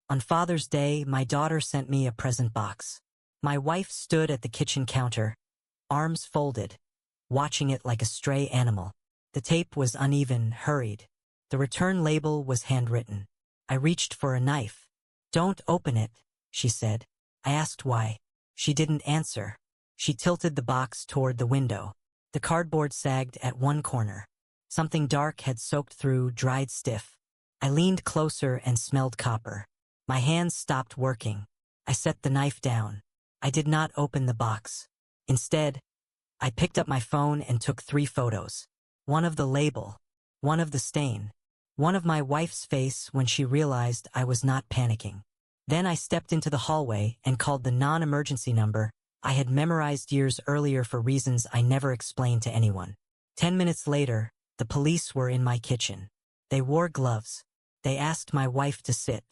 On Father's Day, my daughter sent me a present box. My wife stood at the kitchen counter, arms folded, watching it like a stray animal. The tape was uneven, hurried. The return label was handwritten. I reached for a knife. "Don't open it," she said. I asked why. She didn't answer. She tilted the box toward the window. The cardboard sagged at one corner. Something dark had soaked through, dried stiff. I leaned closer and smelled copper. My hands stopped working. I set the knife down. I did not open the box. Instead, I picked up my phone and took 3 photos. One of the label, one of the stain, one of my wife's face when she realized I was not panicking. Then I stepped into the hallway and called the non-emergency number I had memorized years earlier for reasons I never explained to anyone. 10 minutes later, the police were in my kitchen. They wore gloves. They asked my wife to sit.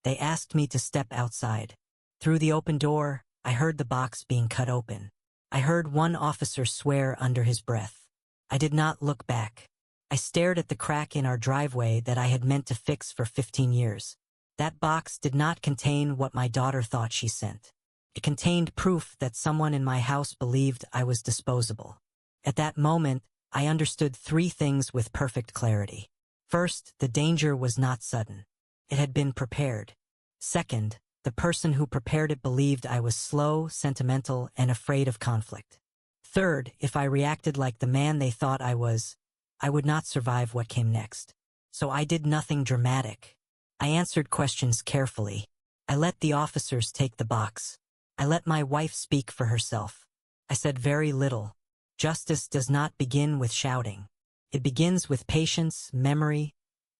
They asked me to step outside. Through the open door, I heard the box being cut open. I heard one officer swear under his breath. I did not look back. I stared at the crack in our driveway that I had meant to fix for 15 years. That box did not contain what my daughter thought she sent. It contained proof that someone in my house believed I was disposable. At that moment, I understood 3 things with perfect clarity. First, the danger was not sudden. It had been prepared. Second, the person who prepared it believed I was slow, sentimental, and afraid of conflict. Third, if I reacted like the man they thought I was, I would not survive what came next. So I did nothing dramatic. I answered questions carefully. I let the officers take the box. I let my wife speak for herself. I said very little. Justice does not begin with shouting. It begins with patience, memory,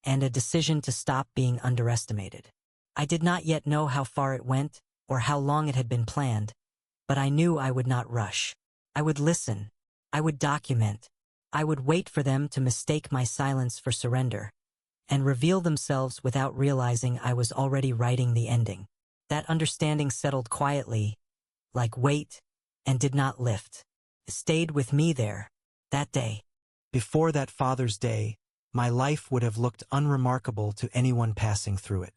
and a decision to stop being underestimated. I did not yet know how far it went or how long it had been planned, but I knew I would not rush. I would listen. I would document. I would wait for them to mistake my silence for surrender and reveal themselves without realizing I was already writing the ending. That understanding settled quietly, like weight, and did not lift. It stayed with me there, that day. Before that Father's Day, my life would have looked unremarkable to anyone passing through it.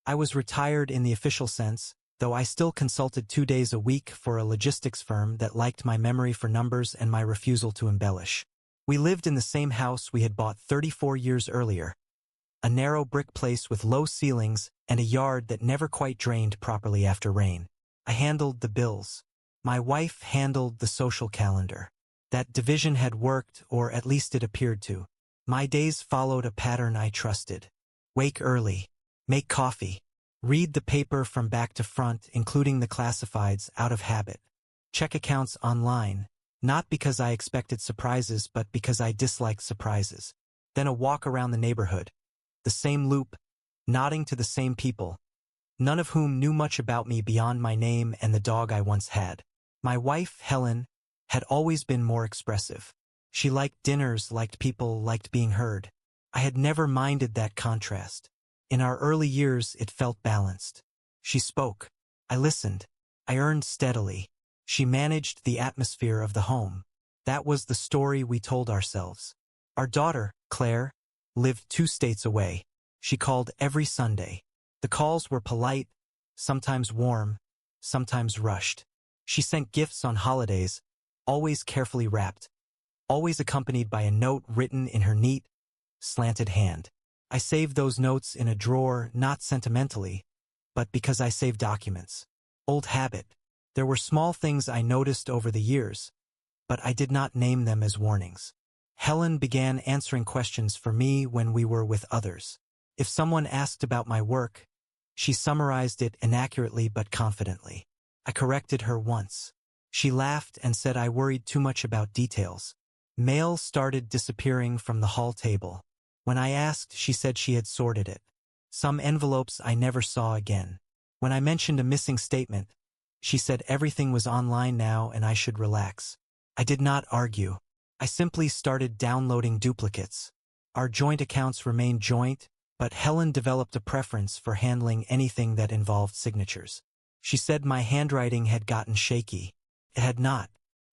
I was retired in the official sense, though I still consulted 2 days a week for a logistics firm that liked my memory for numbers and my refusal to embellish. We lived in the same house we had bought 34 years earlier, a narrow brick place with low ceilings and a yard that never quite drained properly after rain. I handled the bills. My wife handled the social calendar. That division had worked, or at least it appeared to. My days followed a pattern I trusted. Wake early. Make coffee. Read the paper from back to front, including the classifieds, out of habit. Check accounts online, not because I expected surprises, but because I disliked surprises. Then a walk around the neighborhood. The same loop, nodding to the same people, none of whom knew much about me beyond my name and the dog I once had. My wife, Helen, had always been more expressive. She liked dinners, liked people, liked being heard. I had never minded that contrast. In our early years, it felt balanced. She spoke. I listened. I earned steadily. She managed the atmosphere of the home. That was the story we told ourselves. Our daughter, Claire, lived 2 states away. She called every Sunday. The calls were polite, sometimes warm, sometimes rushed. She sent gifts on holidays, always carefully wrapped, always accompanied by a note written in her neat, slanted hand. I saved those notes in a drawer, not sentimentally, but because I saved documents. Old habit. There were small things I noticed over the years, but I did not name them as warnings. Helen began answering questions for me when we were with others. If someone asked about my work, she summarized it inaccurately but confidently. I corrected her once. She laughed and said I worried too much about details. Mail started disappearing from the hall table. When I asked, she said she had sorted it. Some envelopes I never saw again. When I mentioned a missing statement, she said everything was online now and I should relax. I did not argue. I simply started downloading duplicates. Our joint accounts remained joint, but Helen developed a preference for handling anything that involved signatures. She said my handwriting had gotten shaky. It had not.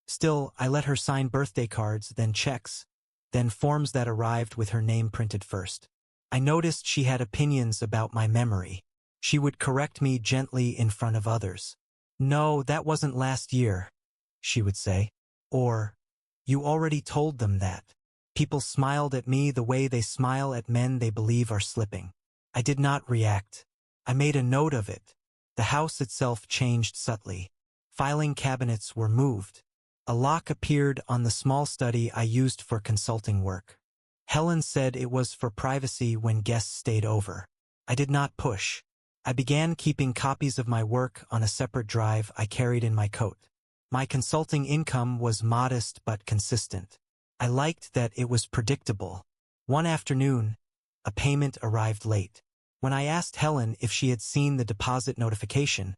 Still, I let her sign birthday cards, then checks, then forms that arrived with her name printed first. I noticed she had opinions about my memory. She would correct me gently in front of others. "No, that wasn't last year," she would say. Or, "You already told them that." People smiled at me the way they smile at men they believe are slipping. I did not react. I made a note of it. The house itself changed subtly. Filing cabinets were moved. A lock appeared on the small study I used for consulting work. Helen said it was for privacy when guests stayed over. I did not push. I began keeping copies of my work on a separate drive I carried in my coat. My consulting income was modest but consistent. I liked that it was predictable. One afternoon, a payment arrived late. When I asked Helen if she had seen the deposit notification,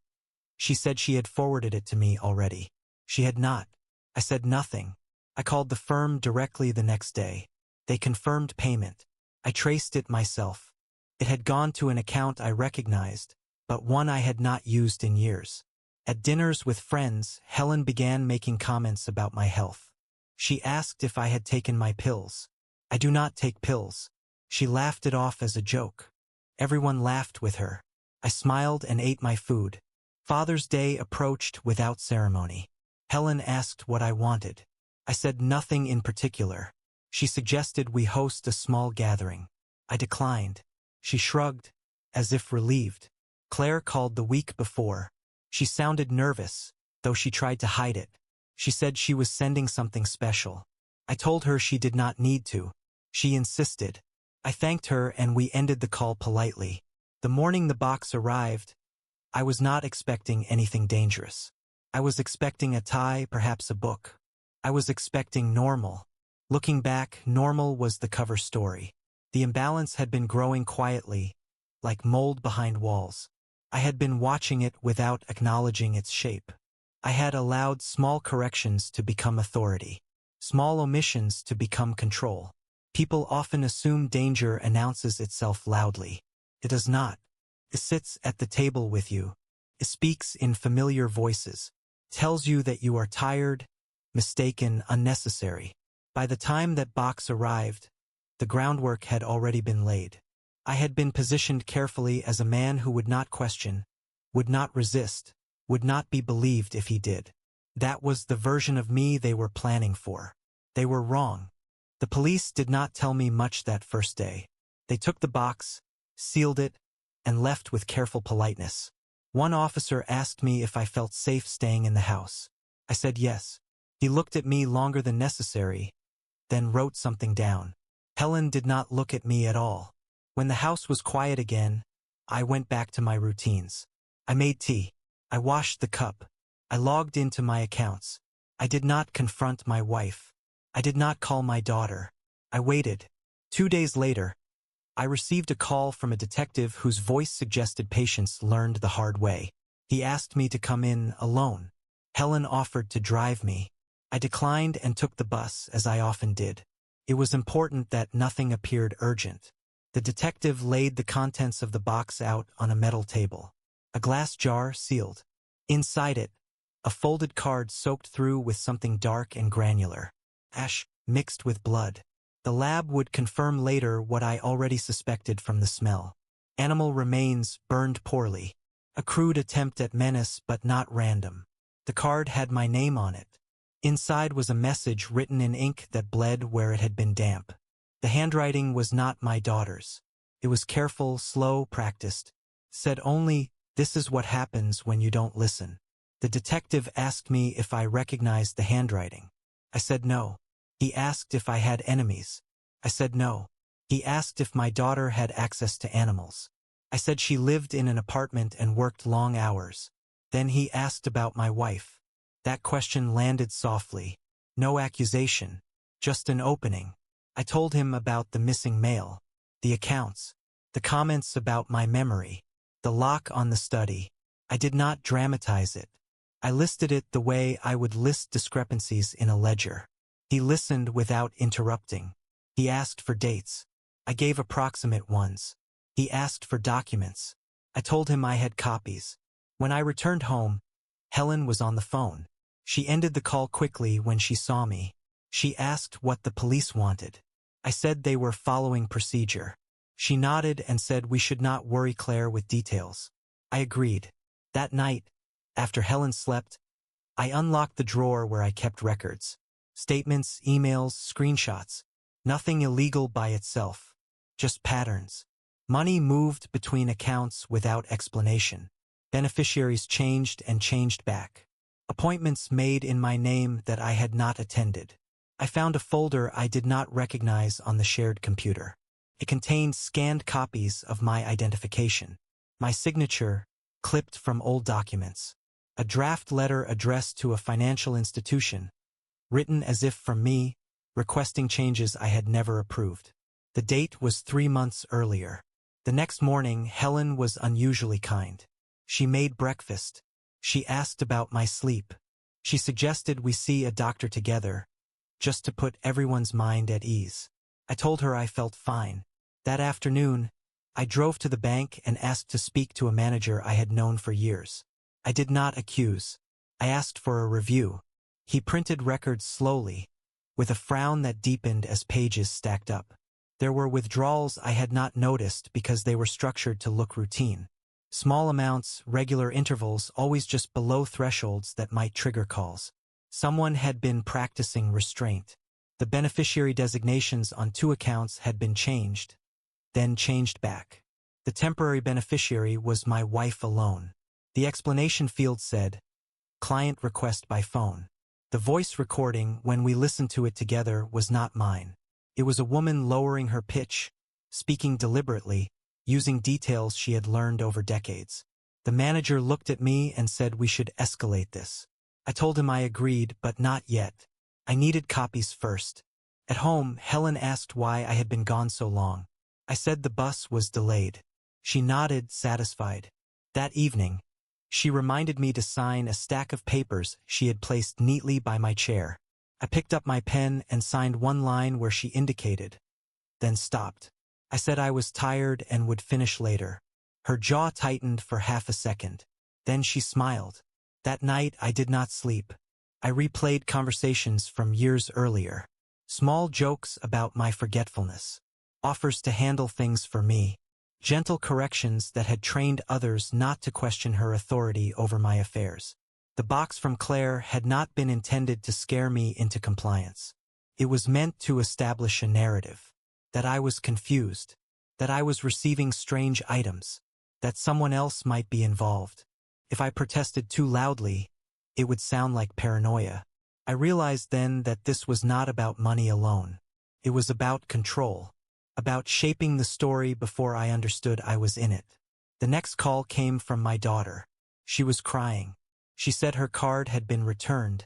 she said she had forwarded it to me already. She had not. I said nothing. I called the firm directly the next day. They confirmed payment. I traced it myself. It had gone to an account I recognized, but one I had not used in years. At dinners with friends, Helen began making comments about my health. She asked if I had taken my pills. "I do not take pills." She laughed it off as a joke. Everyone laughed with her. I smiled and ate my food. Father's Day approached without ceremony. Helen asked what I wanted. I said nothing in particular. She suggested we host a small gathering. I declined. She shrugged, as if relieved. Claire called the week before. She sounded nervous, though she tried to hide it. She said she was sending something special. I told her she did not need to. She insisted. I thanked her and we ended the call politely. The morning the box arrived, I was not expecting anything dangerous. I was expecting a tie, perhaps a book. I was expecting normal. Looking back, normal was the cover story. The imbalance had been growing quietly, like mold behind walls. I had been watching it without acknowledging its shape. I had allowed small corrections to become authority, small omissions to become control. People often assume danger announces itself loudly. It does not. It sits at the table with you. It speaks in familiar voices, tells you that you are tired, mistaken, unnecessary. By the time that box arrived, the groundwork had already been laid. I had been positioned carefully as a man who would not question, would not resist, would not be believed if he did. That was the version of me they were planning for. They were wrong. The police did not tell me much that first day. They took the box, sealed it, and left with careful politeness. One officer asked me if I felt safe staying in the house. I said yes. He looked at me longer than necessary, then wrote something down. Helen did not look at me at all. When the house was quiet again, I went back to my routines. I made tea. I washed the cup. I logged into my accounts. I did not confront my wife. I did not call my daughter. I waited. 2 days later, I received a call from a detective whose voice suggested patience learned the hard way. He asked me to come in alone. Helen offered to drive me. I declined and took the bus, as I often did. It was important that nothing appeared urgent. The detective laid the contents of the box out on a metal table. A glass jar sealed. Inside it, a folded card soaked through with something dark and granular. Ash mixed with blood. The lab would confirm later what I already suspected from the smell. Animal remains burned poorly. A crude attempt at menace but not random. The card had my name on it. Inside was a message written in ink that bled where it had been damp. The handwriting was not my daughter's. It was careful, slow, practiced. Said only, "This is what happens when you don't listen." The detective asked me if I recognized the handwriting. I said no. He asked if I had enemies. I said no. He asked if my daughter had access to animals. I said she lived in an apartment and worked long hours. Then he asked about my wife. That question landed softly. No accusation, just an opening. I told him about the missing mail, the accounts, the comments about my memory, the lock on the study. I did not dramatize it. I listed it the way I would list discrepancies in a ledger. He listened without interrupting. He asked for dates. I gave approximate ones. He asked for documents. I told him I had copies. When I returned home, Helen was on the phone. She ended the call quickly when she saw me. She asked what the police wanted. I said they were following procedure. She nodded and said we should not worry Claire with details. I agreed. That night, after Helen slept, I unlocked the drawer where I kept records. Statements, emails, screenshots. Nothing illegal by itself. Just patterns. Money moved between accounts without explanation. Beneficiaries changed and changed back. Appointments made in my name that I had not attended. I found a folder I did not recognize on the shared computer. It contained scanned copies of my identification. My signature, clipped from old documents. A draft letter addressed to a financial institution, written as if from me, requesting changes I had never approved. The date was 3 months earlier. The next morning, Helen was unusually kind. She made breakfast. She asked about my sleep. She suggested we see a doctor together, just to put everyone's mind at ease. I told her I felt fine. That afternoon, I drove to the bank and asked to speak to a manager I had known for years. I did not accuse. I asked for a review. He printed records slowly, with a frown that deepened as pages stacked up. There were withdrawals I had not noticed because they were structured to look routine. Small amounts, regular intervals, always just below thresholds that might trigger calls. Someone had been practicing restraint. The beneficiary designations on 2 accounts had been changed, then changed back. The temporary beneficiary was my wife alone. The explanation field said, "Client request by phone." The voice recording, when we listened to it together, was not mine. It was a woman lowering her pitch, speaking deliberately, using details she had learned over decades. The manager looked at me and said we should escalate this. I told him I agreed, but not yet. I needed copies first. At home, Helen asked why I had been gone so long. I said the bus was delayed. She nodded, satisfied. That evening, she reminded me to sign a stack of papers she had placed neatly by my chair. I picked up my pen and signed one line where she indicated, then stopped. I said I was tired and would finish later. Her jaw tightened for half a second. Then she smiled. That night I did not sleep. I replayed conversations from years earlier. Small jokes about my forgetfulness. Offers to handle things for me. Gentle corrections that had trained others not to question her authority over my affairs. The box from Claire had not been intended to scare me into compliance. It was meant to establish a narrative. That I was confused. That I was receiving strange items. That someone else might be involved. If I protested too loudly, it would sound like paranoia. I realized then that this was not about money alone. It was about control. About shaping the story before I understood I was in it. The next call came from my daughter. She was crying. She said her card had been returned.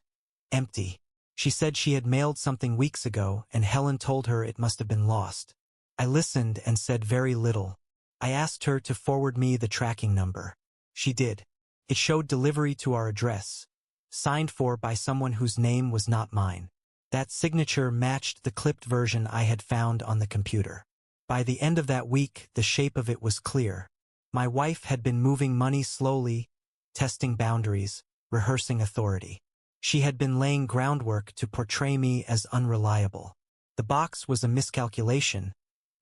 Empty. She said she had mailed something weeks ago and Helen told her it must have been lost. I listened and said very little. I asked her to forward me the tracking number. She did. It showed delivery to our address. Signed for by someone whose name was not mine. That signature matched the clipped version I had found on the computer. By the end of that week, the shape of it was clear. My wife had been moving money slowly, testing boundaries, rehearsing authority. She had been laying groundwork to portray me as unreliable. The box was a miscalculation,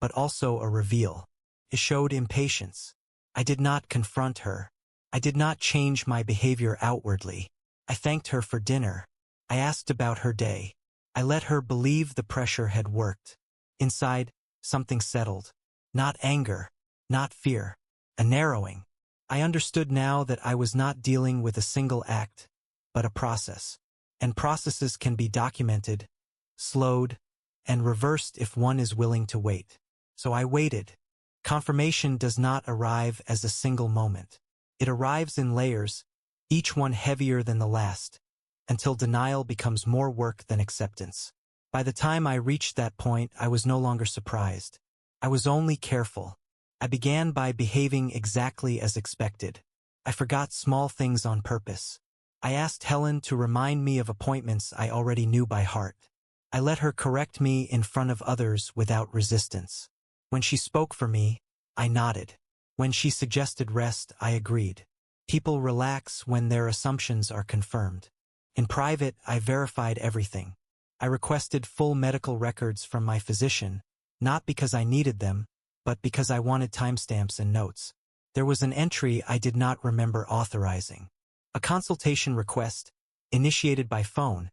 but also a reveal. It showed impatience. I did not confront her. I did not change my behavior outwardly. I thanked her for dinner. I asked about her day. I let her believe the pressure had worked. Inside, something settled. Not anger, not fear, a narrowing. I understood now that I was not dealing with a single act, but a process. And processes can be documented, slowed, and reversed if one is willing to wait. So I waited. Confirmation does not arrive as a single moment. It arrives in layers, each one heavier than the last, until denial becomes more work than acceptance. By the time I reached that point, I was no longer surprised. I was only careful. I began by behaving exactly as expected. I forgot small things on purpose. I asked Helen to remind me of appointments I already knew by heart. I let her correct me in front of others without resistance. When she spoke for me, I nodded. When she suggested rest, I agreed. People relax when their assumptions are confirmed. In private, I verified everything. I requested full medical records from my physician, not because I needed them, but because I wanted timestamps and notes. There was an entry I did not remember authorizing. A consultation request, initiated by phone,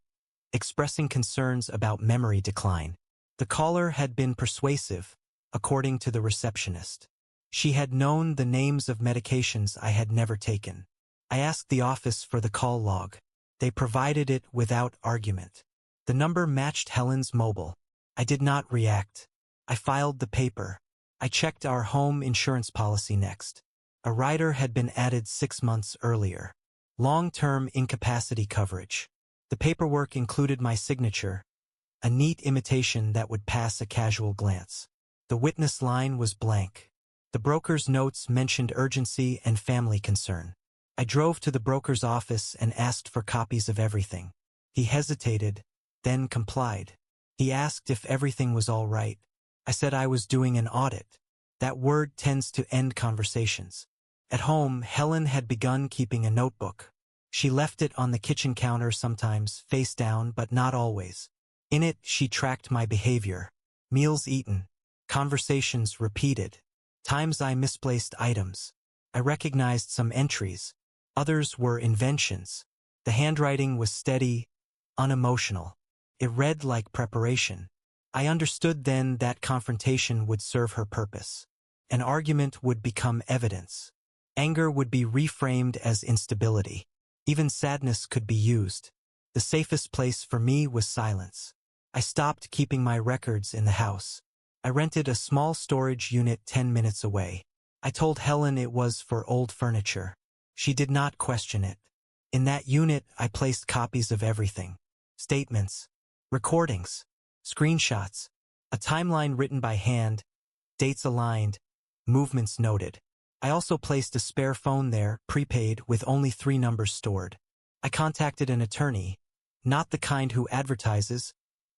expressing concerns about memory decline. The caller had been persuasive, according to the receptionist. She had known the names of medications I had never taken. I asked the office for the call log. They provided it without argument. The number matched Helen's mobile. I did not react. I filed the paper. I checked our home insurance policy next. A rider had been added 6 months earlier. Long-term incapacity coverage. The paperwork included my signature, a neat imitation that would pass a casual glance. The witness line was blank. The broker's notes mentioned urgency and family concern. I drove to the broker's office and asked for copies of everything. He hesitated, then complied. He asked if everything was all right. I said I was doing an audit. That word tends to end conversations. At home, Helen had begun keeping a notebook. She left it on the kitchen counter sometimes, face down, but not always. In it, she tracked my behavior. Meals eaten. Conversations repeated. Times I misplaced items. I recognized some entries. Others were inventions. The handwriting was steady, unemotional. It read like preparation. I understood then that confrontation would serve her purpose. An argument would become evidence. Anger would be reframed as instability. Even sadness could be used. The safest place for me was silence. I stopped keeping my records in the house. I rented a small storage unit 10 minutes away. I told Helen it was for old furniture. She did not question it. In that unit, I placed copies of everything. Statements, recordings, screenshots, a timeline written by hand, dates aligned, movements noted. I also placed a spare phone there, prepaid, with only 3 numbers stored. I contacted an attorney, not the kind who advertises,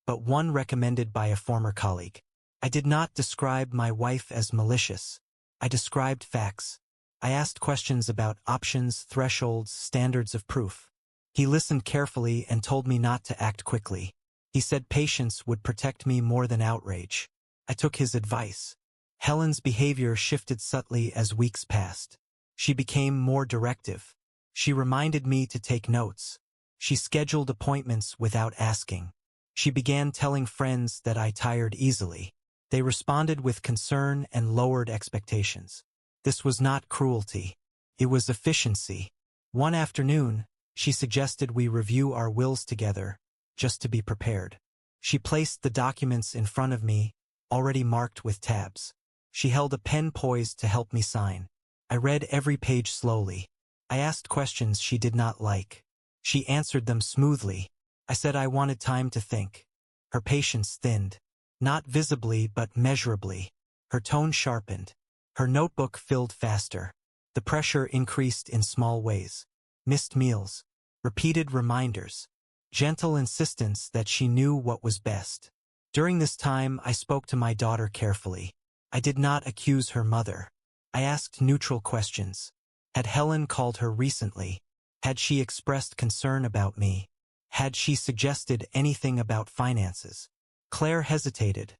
but one recommended by a former colleague. I did not describe my wife as malicious. I described facts. I asked questions about options, thresholds, standards of proof. He listened carefully and told me not to act quickly. He said patience would protect me more than outrage. I took his advice. Helen's behavior shifted subtly as weeks passed. She became more directive. She reminded me to take notes. She scheduled appointments without asking. She began telling friends that I tired easily. They responded with concern and lowered expectations. This was not cruelty. It was efficiency. One afternoon, she suggested we review our wills together, just to be prepared. She placed the documents in front of me, already marked with tabs. She held a pen poised to help me sign. I read every page slowly. I asked questions she did not like. She answered them smoothly. I said I wanted time to think. Her patience thinned. Not visibly but measurably. Her tone sharpened. Her notebook filled faster. The pressure increased in small ways. Missed meals. Repeated reminders. Gentle insistence that she knew what was best. During this time, I spoke to my daughter carefully. I did not accuse her mother. I asked neutral questions. Had Helen called her recently? Had she expressed concern about me? Had she suggested anything about finances? Claire hesitated,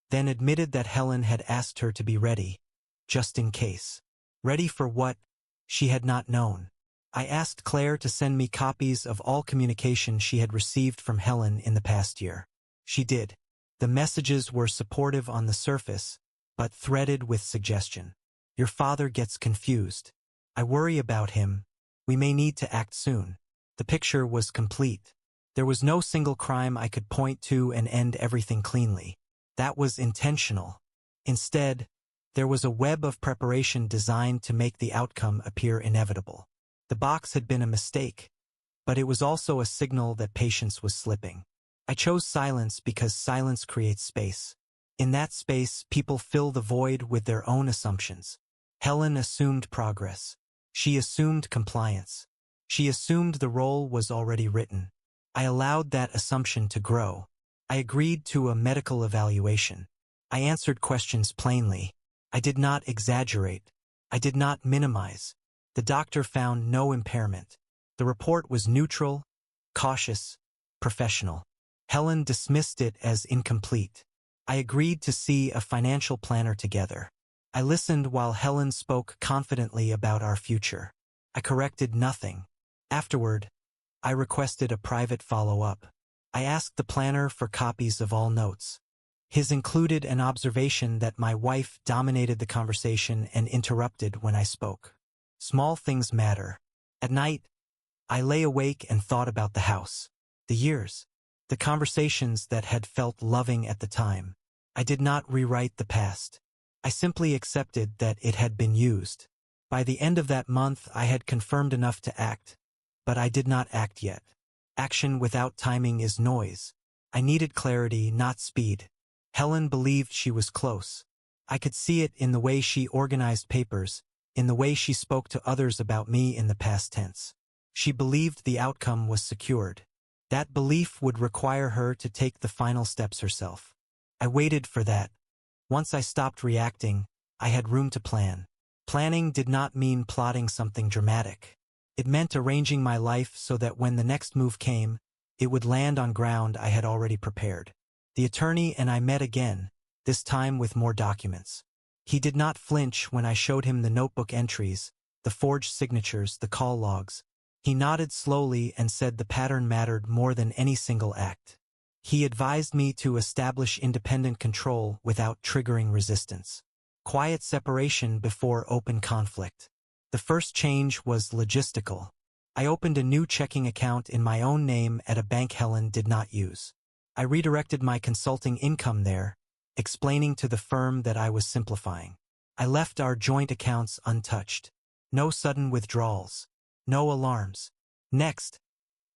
then admitted that Helen had asked her to be ready, just in case. Ready for what? She had not known. I asked Claire to send me copies of all communication she had received from Helen in the past year. She did. The messages were supportive on the surface, but threaded with suggestion. Your father gets confused. I worry about him. We may need to act soon. The picture was complete. There was no single crime I could point to and end everything cleanly. That was intentional. Instead, there was a web of preparation designed to make the outcome appear inevitable. The box had been a mistake, but it was also a signal that patience was slipping. I chose silence because silence creates space. In that space, people fill the void with their own assumptions. Helen assumed progress. She assumed compliance. She assumed the role was already written. I allowed that assumption to grow. I agreed to a medical evaluation. I answered questions plainly. I did not exaggerate. I did not minimize. The doctor found no impairment. The report was neutral, cautious, professional. Helen dismissed it as incomplete. I agreed to see a financial planner together. I listened while Helen spoke confidently about our future. I corrected nothing. Afterward, I requested a private follow-up. I asked the planner for copies of all notes. His included an observation that my wife dominated the conversation and interrupted when I spoke. Small things matter. At night, I lay awake and thought about the house, the years, the conversations that had felt loving at the time. I did not rewrite the past. I simply accepted that it had been used. By the end of that month, I had confirmed enough to act, but I did not act yet. Action without timing is noise. I needed clarity, not speed. Helen believed she was close. I could see it in the way she organized papers, in the way she spoke to others about me in the past tense. She believed the outcome was secured. That belief would require her to take the final steps herself. I waited for that. Once I stopped reacting, I had room to plan. Planning did not mean plotting something dramatic. It meant arranging my life so that when the next move came, it would land on ground I had already prepared. The attorney and I met again, this time with more documents. He did not flinch when I showed him the notebook entries, the forged signatures, the call logs. He nodded slowly and said the pattern mattered more than any single act. He advised me to establish independent control without triggering resistance. Quiet separation before open conflict. The first change was logistical. I opened a new checking account in my own name at a bank Helen did not use. I redirected my consulting income there, explaining to the firm that I was simplifying. I left our joint accounts untouched. No sudden withdrawals. No alarms. Next,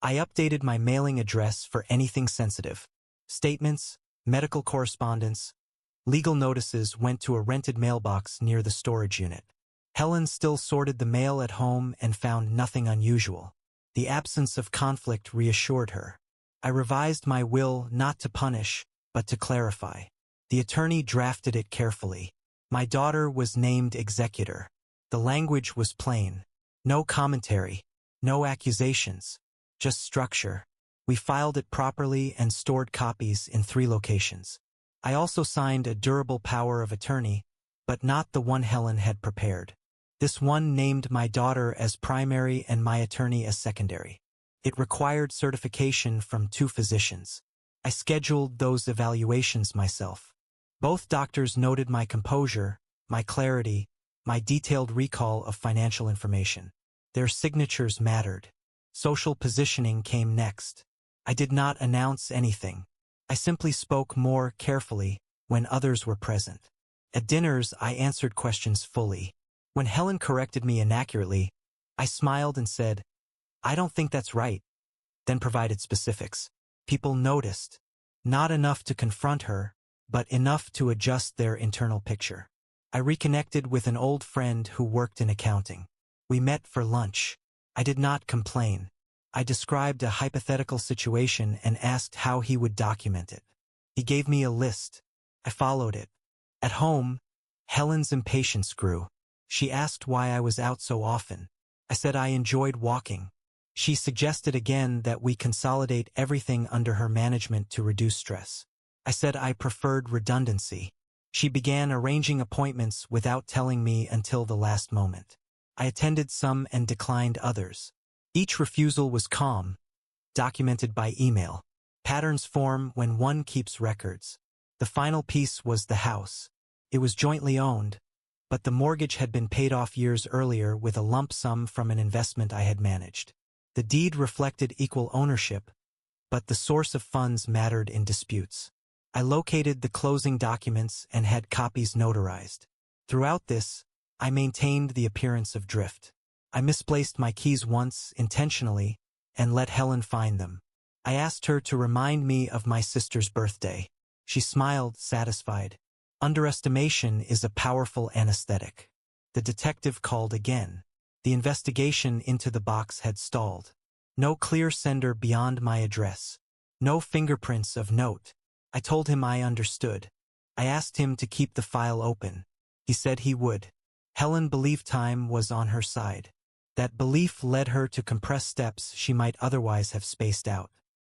I updated my mailing address for anything sensitive. Statements, medical correspondence, legal notices went to a rented mailbox near the storage unit. Helen still sorted the mail at home and found nothing unusual. The absence of conflict reassured her. I revised my will not to punish, but to clarify. The attorney drafted it carefully. My daughter was named executor. The language was plain. No commentary, no accusations, just structure. We filed it properly and stored copies in 3 locations. I also signed a durable power of attorney, but not the one Helen had prepared. This one named my daughter as primary and my attorney as secondary. It required certification from 2 physicians. I scheduled those evaluations myself. Both doctors noted my composure, my clarity, my detailed recall of financial information. Their signatures mattered. Social positioning came next. I did not announce anything. I simply spoke more carefully when others were present. At dinners, I answered questions fully. When Helen corrected me inaccurately, I smiled and said, "I don't think that's right," then provided specifics. People noticed. Not enough to confront her, but enough to adjust their internal picture. I reconnected with an old friend who worked in accounting. We met for lunch. I did not complain. I described a hypothetical situation and asked how he would document it. He gave me a list. I followed it. At home, Helen's impatience grew. She asked why I was out so often. I said I enjoyed walking. She suggested again that we consolidate everything under her management to reduce stress. I said I preferred redundancy. She began arranging appointments without telling me until the last moment. I attended some and declined others. Each refusal was calm, documented by email. Patterns form when one keeps records. The final piece was the house. It was jointly owned, but the mortgage had been paid off years earlier with a lump sum from an investment I had managed. The deed reflected equal ownership, but the source of funds mattered in disputes. I located the closing documents and had copies notarized. Throughout this, I maintained the appearance of drift. I misplaced my keys once, intentionally, and let Helen find them. I asked her to remind me of my sister's birthday. She smiled, satisfied. Underestimation is a powerful anesthetic. The detective called again. The investigation into the box had stalled. No clear sender beyond my address. No fingerprints of note. I told him I understood. I asked him to keep the file open. He said he would. Helen believed time was on her side. That belief led her to compress steps she might otherwise have spaced out.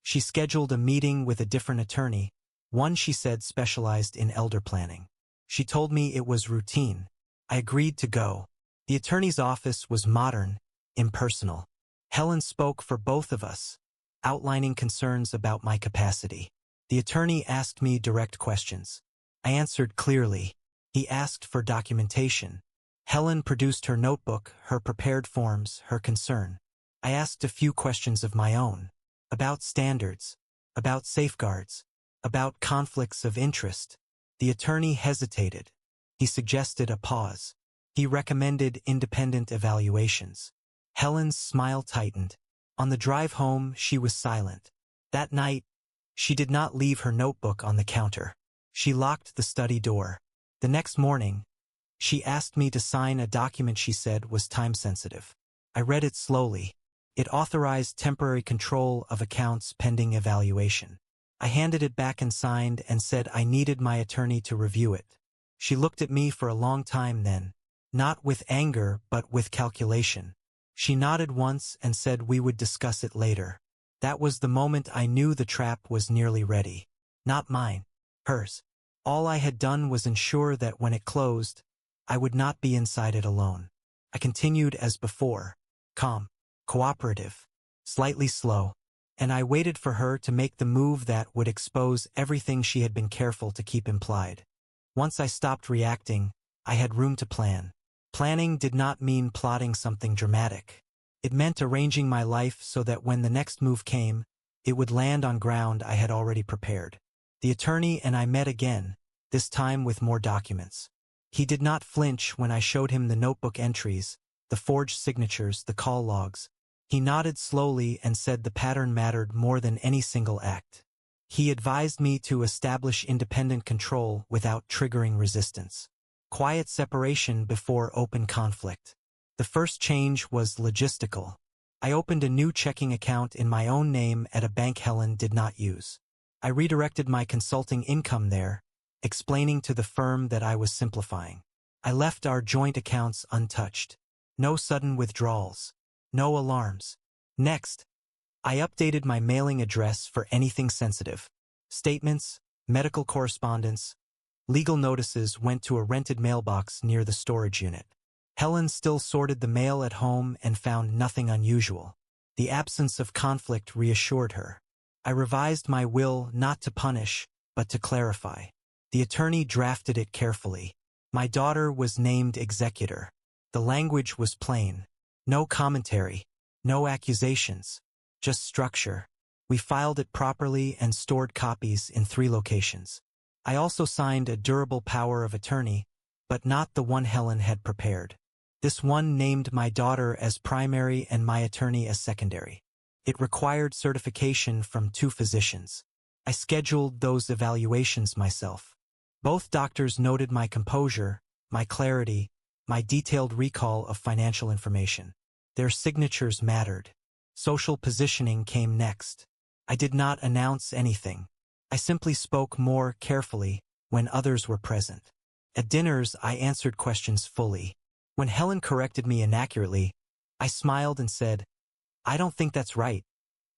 She scheduled a meeting with a different attorney, one she said specialized in elder planning. She told me it was routine. I agreed to go. The attorney's office was modern, impersonal. Helen spoke for both of us, outlining concerns about my capacity. The attorney asked me direct questions. I answered clearly. He asked for documentation. Helen produced her notebook, her prepared forms, her concern. I asked a few questions of my own, about standards, about safeguards, about conflicts of interest. The attorney hesitated. He suggested a pause. He recommended independent evaluations. Helen's smile tightened. On the drive home, she was silent. That night, she did not leave her notebook on the counter. She locked the study door. The next morning, she asked me to sign a document she said was time-sensitive. I read it slowly. It authorized temporary control of accounts pending evaluation. I handed it back and signed and said I needed my attorney to review it. She looked at me for a long time then, not with anger but with calculation. She nodded once and said we would discuss it later. That was the moment I knew the trap was nearly ready. Not mine, hers. All I had done was ensure that when it closed, I would not be inside it alone. I continued as before, calm, cooperative, slightly slow, and I waited for her to make the move that would expose everything she had been careful to keep implied. Once I stopped reacting, I had room to plan. Planning did not mean plotting something dramatic. It meant arranging my life so that when the next move came, it would land on ground I had already prepared. The attorney and I met again, this time with more documents. He did not flinch when I showed him the notebook entries, the forged signatures, the call logs. He nodded slowly and said the pattern mattered more than any single act. He advised me to establish independent control without triggering resistance. Quiet separation before open conflict. The first change was logistical. I opened a new checking account in my own name at a bank Helen did not use. I redirected my consulting income there, explaining to the firm that I was simplifying. I left our joint accounts untouched. No sudden withdrawals. No alarms. Next, I updated my mailing address for anything sensitive. Statements, medical correspondence, legal notices went to a rented mailbox near the storage unit. Helen still sorted the mail at home and found nothing unusual. The absence of conflict reassured her. I revised my will not to punish, but to clarify. The attorney drafted it carefully. My daughter was named executor. The language was plain. No commentary, no accusations, just structure. We filed it properly and stored copies in 3 locations. I also signed a durable power of attorney, but not the one Helen had prepared. This one named my daughter as primary and my attorney as secondary. It required certification from 2 physicians. I scheduled those evaluations myself. Both doctors noted my composure, my clarity, my detailed recall of financial information. Their signatures mattered. Social positioning came next. I did not announce anything. I simply spoke more carefully when others were present. At dinners, I answered questions fully. When Helen corrected me inaccurately, I smiled and said, "I don't think that's right,"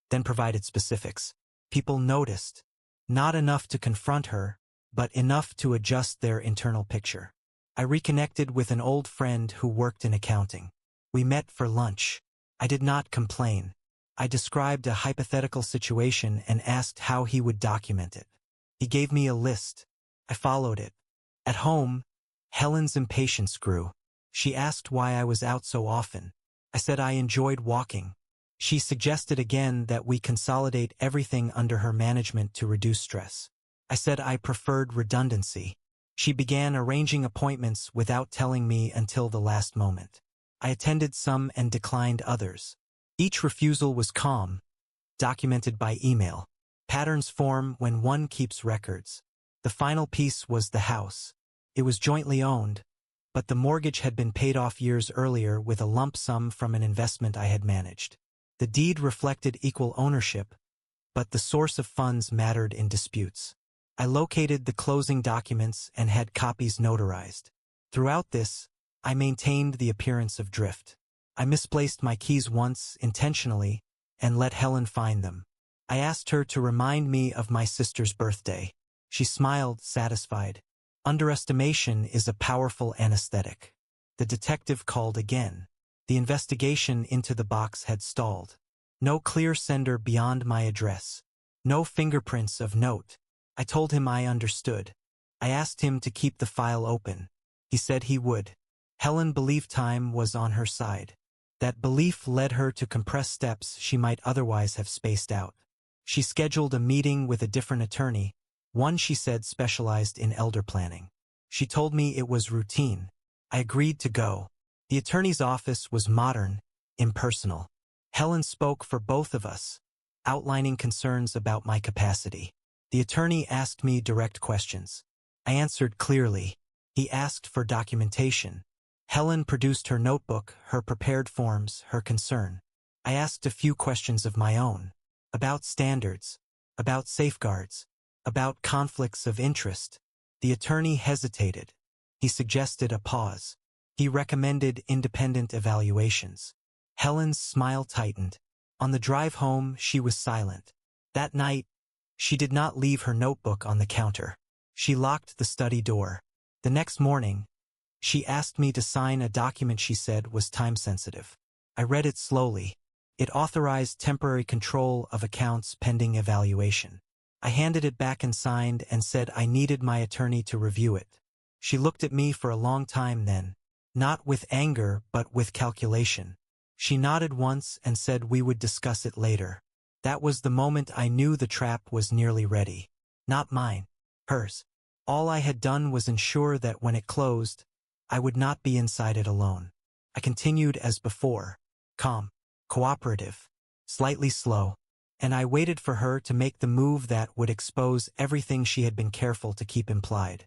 then provided specifics. People noticed. Not enough to confront her, but enough to adjust their internal picture. I reconnected with an old friend who worked in accounting. We met for lunch. I did not complain. I described a hypothetical situation and asked how he would document it. He gave me a list. I followed it. At home, Helen's impatience grew. She asked why I was out so often. I said I enjoyed walking. She suggested again that we consolidate everything under her management to reduce stress. I said I preferred redundancy. She began arranging appointments without telling me until the last moment. I attended some and declined others. Each refusal was calm, documented by email. Patterns form when one keeps records. The final piece was the house. It was jointly owned, but the mortgage had been paid off years earlier with a lump sum from an investment I had managed. The deed reflected equal ownership, but the source of funds mattered in disputes. I located the closing documents and had copies notarized. Throughout this, I maintained the appearance of drift. I misplaced my keys once, intentionally, and let Helen find them. I asked her to remind me of my sister's birthday. She smiled, satisfied. Underestimation is a powerful anesthetic. The detective called again. The investigation into the box had stalled. No clear sender beyond my address. No fingerprints of note. I told him I understood. I asked him to keep the file open. He said he would. Helen believed time was on her side. That belief led her to compress steps she might otherwise have spaced out. She scheduled a meeting with a different attorney, one she said specialized in elder planning. She told me it was routine. I agreed to go. The attorney's office was modern, impersonal. Helen spoke for both of us, outlining concerns about my capacity. The attorney asked me direct questions. I answered clearly. He asked for documentation. Helen produced her notebook, her prepared forms, her concern. I asked a few questions of my own. About standards, about safeguards, about conflicts of interest. The attorney hesitated. He suggested a pause. He recommended independent evaluations. Helen's smile tightened. On the drive home, she was silent. That night, she did not leave her notebook on the counter. She locked the study door. The next morning, she asked me to sign a document she said was time-sensitive. I read it slowly. It authorized temporary control of accounts pending evaluation. I handed it back and signed and said I needed my attorney to review it. She looked at me for a long time then, not with anger but with calculation. She nodded once and said we would discuss it later. That was the moment I knew the trap was nearly ready. Not mine, hers. All I had done was ensure that when it closed, I would not be inside it alone. I continued as before, calm, cooperative, slightly slow, and I waited for her to make the move that would expose everything she had been careful to keep implied.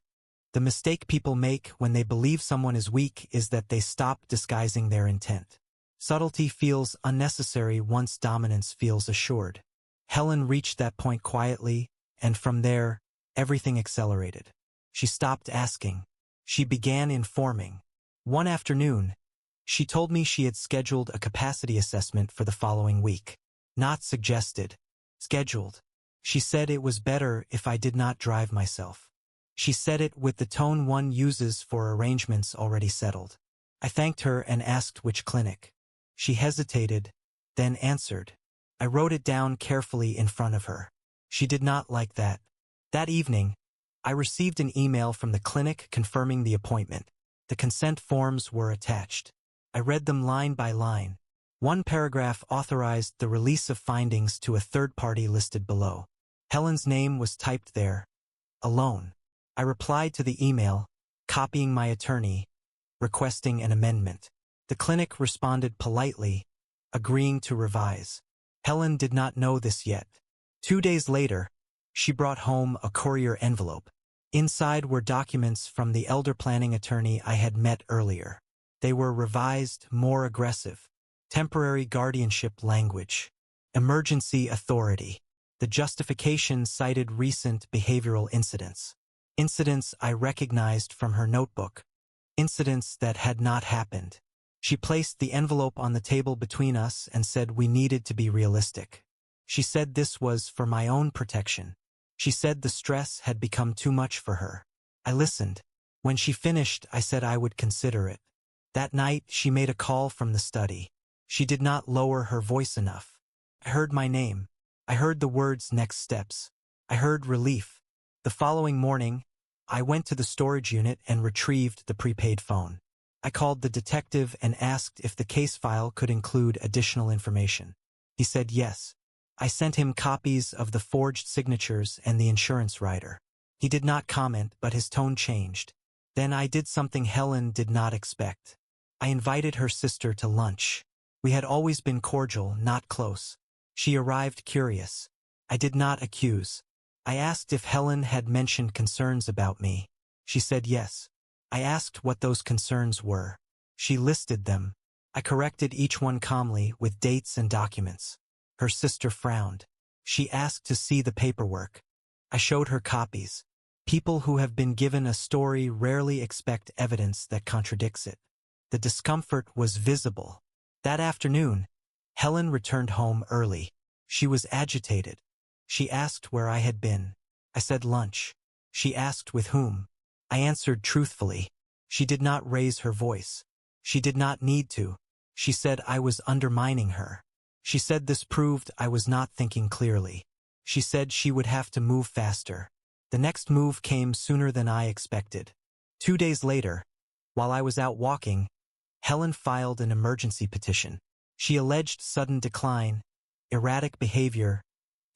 The mistake people make when they believe someone is weak is that they stop disguising their intent. Subtlety feels unnecessary once dominance feels assured. Helen reached that point quietly, and from there, everything accelerated. She stopped asking. She began informing. One afternoon, she told me she had scheduled a capacity assessment for the following week. Not suggested. Scheduled. She said it was better if I did not drive myself. She said it with the tone one uses for arrangements already settled. I thanked her and asked which clinic. She hesitated, then answered. I wrote it down carefully in front of her. She did not like that. That evening, I received an email from the clinic confirming the appointment. The consent forms were attached. I read them line by line. One paragraph authorized the release of findings to a third party listed below. Helen's name was typed there. Alone. I replied to the email, copying my attorney, requesting an amendment. The clinic responded politely, agreeing to revise. Helen did not know this yet. 2 days later, she brought home a courier envelope. Inside were documents from the elder planning attorney I had met earlier. They were revised, more aggressive. Temporary guardianship language. Emergency authority. The justification cited recent behavioral incidents. Incidents I recognized from her notebook. Incidents that had not happened. She placed the envelope on the table between us and said we needed to be realistic. She said this was for my own protection. She said the stress had become too much for her. I listened. When she finished, I said I would consider it. That night, she made a call from the study. She did not lower her voice enough. I heard my name. I heard the words next steps. I heard relief. The following morning, I went to the storage unit and retrieved the prepaid phone. I called the detective and asked if the case file could include additional information. He said yes. I sent him copies of the forged signatures and the insurance rider. He did not comment, but his tone changed. Then I did something Helen did not expect. I invited her sister to lunch. We had always been cordial, not close. She arrived curious. I did not accuse. I asked if Helen had mentioned concerns about me. She said yes. I asked what those concerns were. She listed them. I corrected each one calmly with dates and documents. Her sister frowned. She asked to see the paperwork. I showed her copies. People who have been given a story rarely expect evidence that contradicts it. The discomfort was visible. That afternoon, Helen returned home early. She was agitated. She asked where I had been. I said lunch. She asked with whom. I answered truthfully. She did not raise her voice. She did not need to. She said I was undermining her. She said this proved I was not thinking clearly. She said she would have to move faster. The next move came sooner than I expected. 2 days later, while I was out walking, Helen filed an emergency petition. She alleged sudden decline, erratic behavior,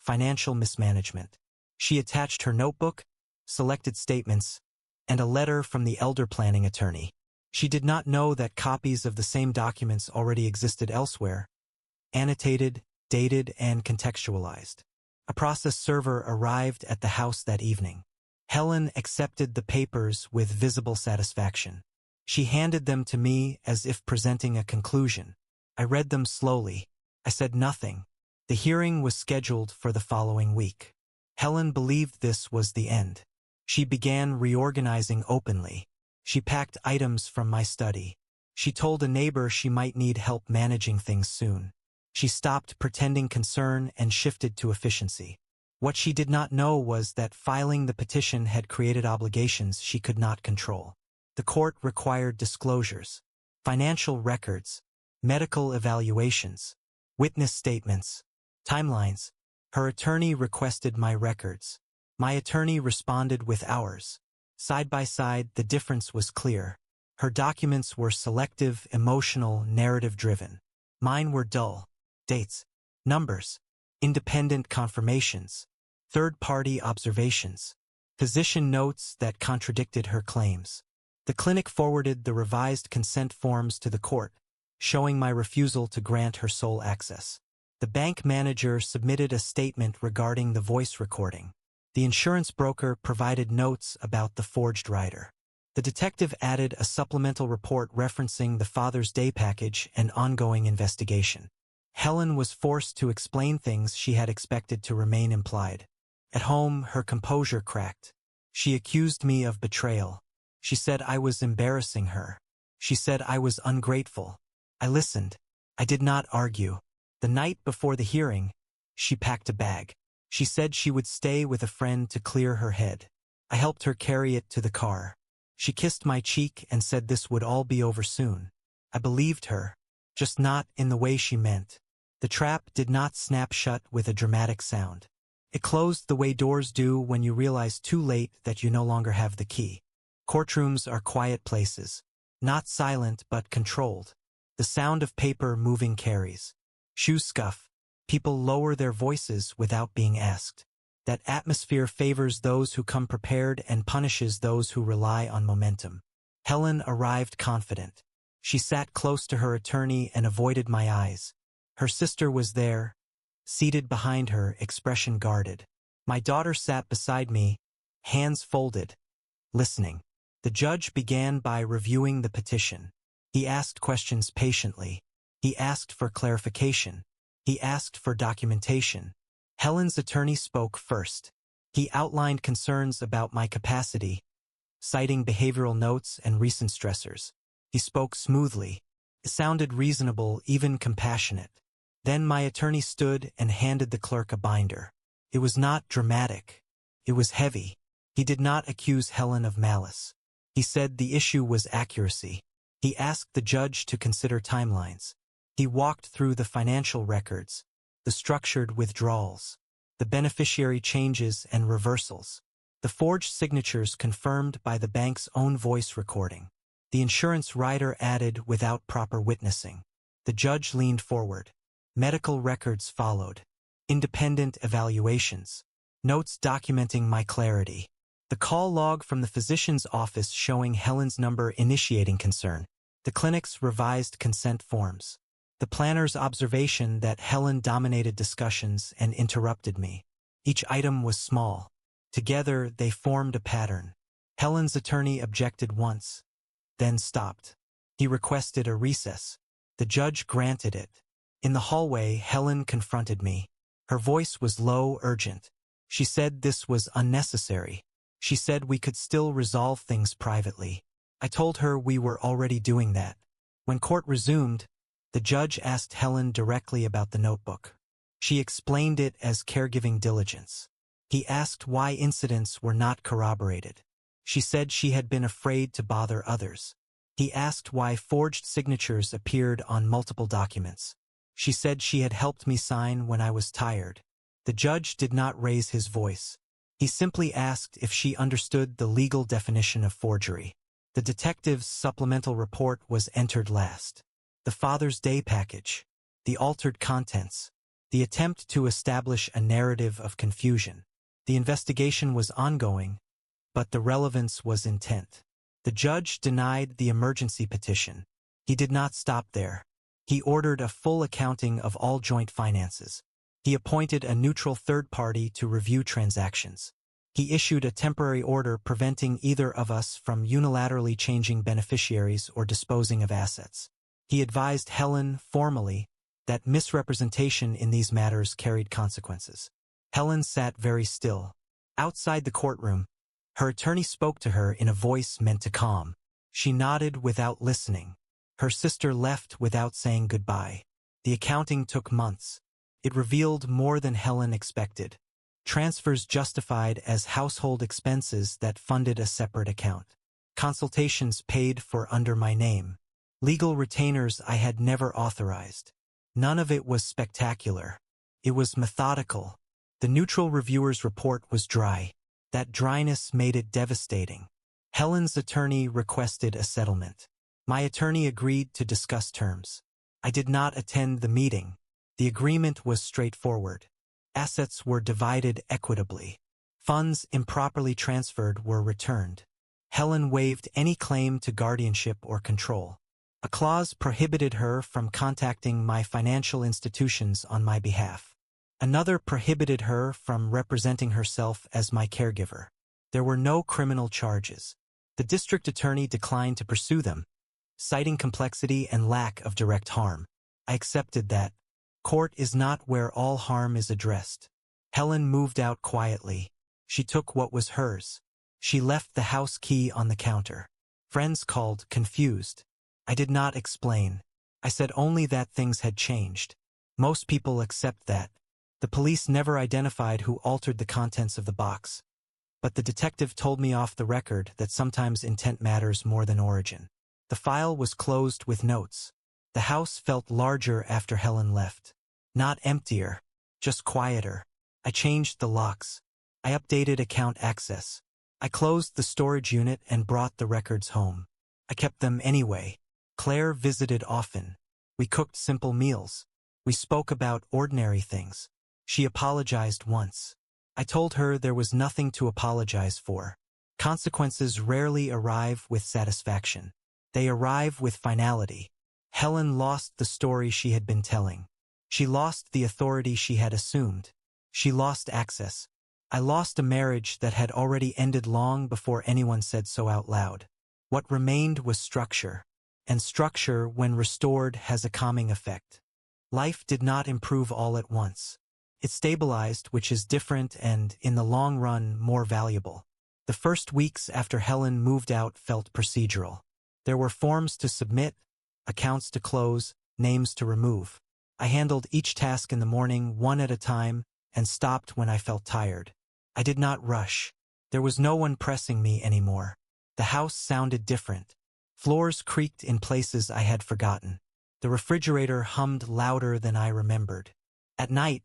financial mismanagement. She attached her notebook, selected statements, and a letter from the elder planning attorney. She did not know that copies of the same documents already existed elsewhere, annotated, dated, and contextualized. A process server arrived at the house that evening. Helen accepted the papers with visible satisfaction. She handed them to me as if presenting a conclusion. I read them slowly. I said nothing. The hearing was scheduled for the following week. Helen believed this was the end. She began reorganizing openly. She packed items from my study. She told a neighbor she might need help managing things soon. She stopped pretending concern and shifted to efficiency. What she did not know was that filing the petition had created obligations she could not control. The court required disclosures, financial records, medical evaluations, witness statements, timelines. Her attorney requested my records. My attorney responded with ours. Side by side, the difference was clear. Her documents were selective, emotional, narrative-driven. Mine were dull. Dates, numbers, independent confirmations, third-party observations, physician notes that contradicted her claims. The clinic forwarded the revised consent forms to the court, showing my refusal to grant her sole access. The bank manager submitted a statement regarding the voice recording. The insurance broker provided notes about the forged rider. The detective added a supplemental report referencing the Father's Day package and ongoing investigation. Helen was forced to explain things she had expected to remain implied. At home, her composure cracked. She accused me of betrayal. She said I was embarrassing her. She said I was ungrateful. I listened. I did not argue. The night before the hearing, she packed a bag. She said she would stay with a friend to clear her head. I helped her carry it to the car. She kissed my cheek and said this would all be over soon. I believed her, just not in the way she meant. The trap did not snap shut with a dramatic sound. It closed the way doors do when you realize too late that you no longer have the key. Courtrooms are quiet places, not silent but controlled. The sound of paper moving carries. Shoes scuff. People lower their voices without being asked. That atmosphere favors those who come prepared and punishes those who rely on momentum. Helen arrived confident. She sat close to her attorney and avoided my eyes. Her sister was there, seated behind her, expression guarded. My daughter sat beside me, hands folded, listening. The judge began by reviewing the petition. He asked questions patiently. He asked for clarification. He asked for documentation. Helen's attorney spoke first. He outlined concerns about my capacity, citing behavioral notes and recent stressors. He spoke smoothly. It sounded reasonable, even compassionate. Then my attorney stood and handed the clerk a binder. It was not dramatic. It was heavy. He did not accuse Helen of malice. He said the issue was accuracy. He asked the judge to consider timelines. He walked through the financial records, the structured withdrawals, the beneficiary changes and reversals, the forged signatures confirmed by the bank's own voice recording, the insurance rider added without proper witnessing. The judge leaned forward. Medical records followed. Independent evaluations. Notes documenting my clarity. The call log from the physician's office showing Helen's number initiating concern. The clinic's revised consent forms. The planner's observation that Helen dominated discussions and interrupted me. Each item was small. Together, they formed a pattern. Helen's attorney objected once, then stopped. He requested a recess. The judge granted it. In the hallway, Helen confronted me. Her voice was low, urgent. She said this was unnecessary. She said we could still resolve things privately. I told her we were already doing that. When court resumed, the judge asked Helen directly about the notebook. She explained it as caregiving diligence. He asked why incidents were not corroborated. She said she had been afraid to bother others. He asked why forged signatures appeared on multiple documents. She said she had helped me sign when I was tired. The judge did not raise his voice. He simply asked if she understood the legal definition of forgery. The detective's supplemental report was entered last. The Father's Day package. The altered contents. The attempt to establish a narrative of confusion. The investigation was ongoing, but the relevance was intent. The judge denied the emergency petition. He did not stop there. He ordered a full accounting of all joint finances. He appointed a neutral third party to review transactions. He issued a temporary order preventing either of us from unilaterally changing beneficiaries or disposing of assets. He advised Helen formally that misrepresentation in these matters carried consequences. Helen sat very still. Outside the courtroom, her attorney spoke to her in a voice meant to calm. She nodded without listening. Her sister left without saying goodbye. The accounting took months. It revealed more than Helen expected. Transfers justified as household expenses that funded a separate account. Consultations paid for under my name. Legal retainers I had never authorized. None of it was spectacular. It was methodical. The neutral reviewer's report was dry. That dryness made it devastating. Helen's attorney requested a settlement. My attorney agreed to discuss terms. I did not attend the meeting. The agreement was straightforward. Assets were divided equitably. Funds improperly transferred were returned. Helen waived any claim to guardianship or control. A clause prohibited her from contacting my financial institutions on my behalf. Another prohibited her from representing herself as my caregiver. There were no criminal charges. The district attorney declined to pursue them, citing complexity and lack of direct harm. I accepted that. Court is not where all harm is addressed. Helen moved out quietly. She took what was hers. She left the house key on the counter. Friends called, confused. I did not explain. I said only that things had changed. Most people accept that. The police never identified who altered the contents of the box. But the detective told me off the record that sometimes intent matters more than origin. The file was closed with notes. The house felt larger after Helen left. Not emptier, just quieter. I changed the locks. I updated account access. I closed the storage unit and brought the records home. I kept them anyway. Claire visited often. We cooked simple meals. We spoke about ordinary things. She apologized once. I told her there was nothing to apologize for. Consequences rarely arrive with satisfaction. They arrive with finality. Helen lost the story she had been telling. She lost the authority she had assumed. She lost access. I lost a marriage that had already ended long before anyone said so out loud. What remained was structure. And structure, when restored, has a calming effect. Life did not improve all at once. It stabilized, which is different and, in the long run, more valuable. The first weeks after Helen moved out felt procedural. There were forms to submit, accounts to close, names to remove. I handled each task in the morning, one at a time, and stopped when I felt tired. I did not rush. There was no one pressing me anymore. The house sounded different. Floors creaked in places I had forgotten. The refrigerator hummed louder than I remembered. At night,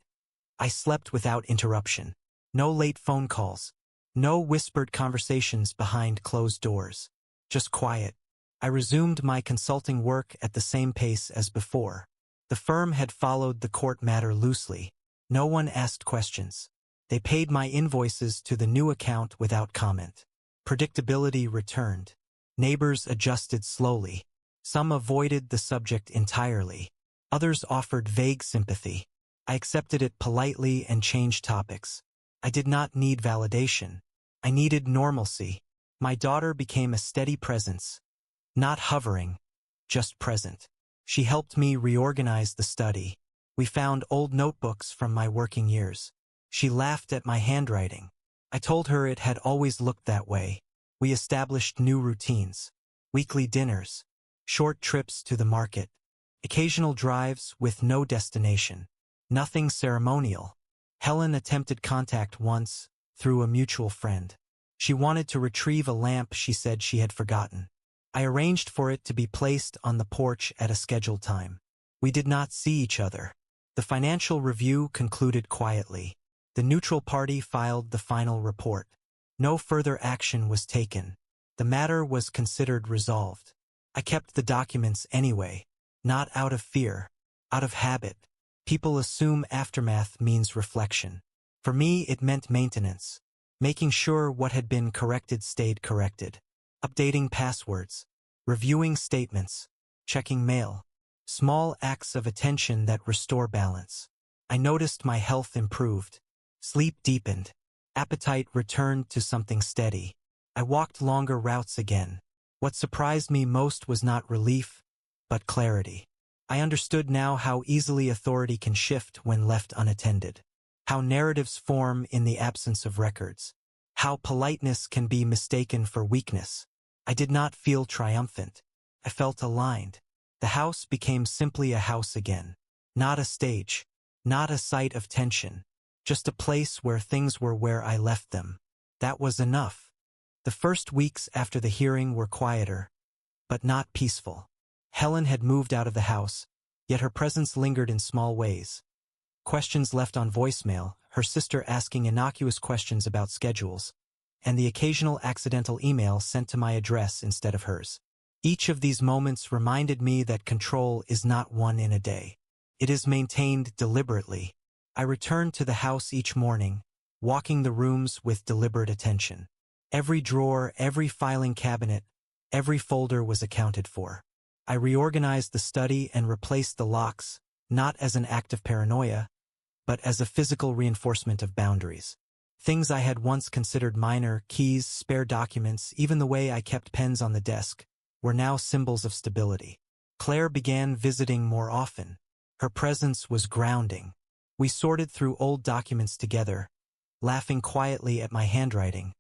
I slept without interruption. No late phone calls. No whispered conversations behind closed doors. Just quiet. I resumed my consulting work at the same pace as before. The firm had followed the court matter loosely. No one asked questions. They paid my invoices to the new account without comment. Predictability returned. Neighbors adjusted slowly. Some avoided the subject entirely. Others offered vague sympathy. I accepted it politely and changed topics. I did not need validation. I needed normalcy. My daughter became a steady presence. Not hovering, just present. She helped me reorganize the study. We found old notebooks from my working years. She laughed at my handwriting. I told her it had always looked that way. We established new routines. Weekly dinners. Short trips to the market. Occasional drives with no destination. Nothing ceremonial. Helen attempted contact once, through a mutual friend. She wanted to retrieve a lamp she said she had forgotten. I arranged for it to be placed on the porch at a scheduled time. We did not see each other. The financial review concluded quietly. The neutral party filed the final report. No further action was taken. The matter was considered resolved. I kept the documents anyway, not out of fear, out of habit. People assume aftermath means reflection. For me, it meant maintenance, making sure what had been corrected stayed corrected, updating passwords, reviewing statements, checking mail, small acts of attention that restore balance. I noticed my health improved, sleep deepened, appetite returned to something steady. I walked longer routes again. What surprised me most was not relief, but clarity. I understood now how easily authority can shift when left unattended, how narratives form in the absence of records, how politeness can be mistaken for weakness. I did not feel triumphant. I felt aligned. The house became simply a house again, not a stage, not a site of tension, just a place where things were where I left them. That was enough. The first weeks after the hearing were quieter, but not peaceful. Helen had moved out of the house, yet her presence lingered in small ways. Questions left on voicemail, her sister asking innocuous questions about schedules, and the occasional accidental email sent to my address instead of hers. Each of these moments reminded me that control is not won in a day. It is maintained deliberately. I returned to the house each morning, walking the rooms with deliberate attention. Every drawer, every filing cabinet, every folder was accounted for. I reorganized the study and replaced the locks, not as an act of paranoia, but as a physical reinforcement of boundaries. Things I had once considered minor, keys, spare documents, even the way I kept pens on the desk, were now symbols of stability. Claire began visiting more often. Her presence was grounding. We sorted through old documents together, laughing quietly at my handwriting,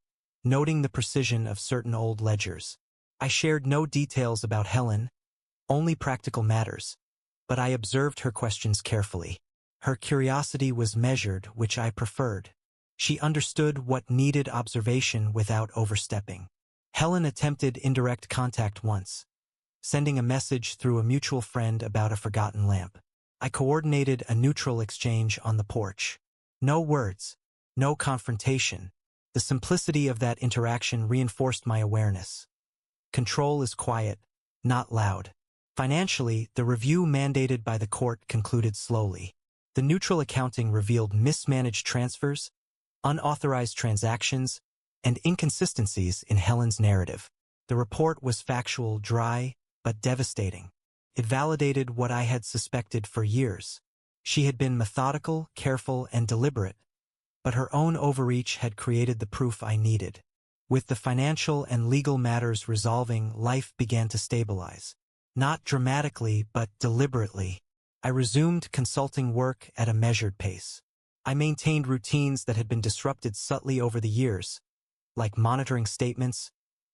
noting the precision of certain old ledgers. I shared no details about Helen, only practical matters, but I observed her questions carefully. Her curiosity was measured, which I preferred. She understood what needed observation without overstepping. Helen attempted indirect contact once, sending a message through a mutual friend about a forgotten lamp. I coordinated a neutral exchange on the porch. No words, no confrontation. The simplicity of that interaction reinforced my awareness. Control is quiet, not loud. Financially, the review mandated by the court concluded slowly. The neutral accounting revealed mismanaged transfers, unauthorized transactions, and inconsistencies in Helen's narrative. The report was factual, dry, but devastating. It validated what I had suspected for years. She had been methodical, careful, and deliberate, but her own overreach had created the proof I needed. With the financial and legal matters resolving, life began to stabilize. Not dramatically, but deliberately. I resumed consulting work at a measured pace. I maintained routines that had been disrupted subtly over the years, like monitoring statements,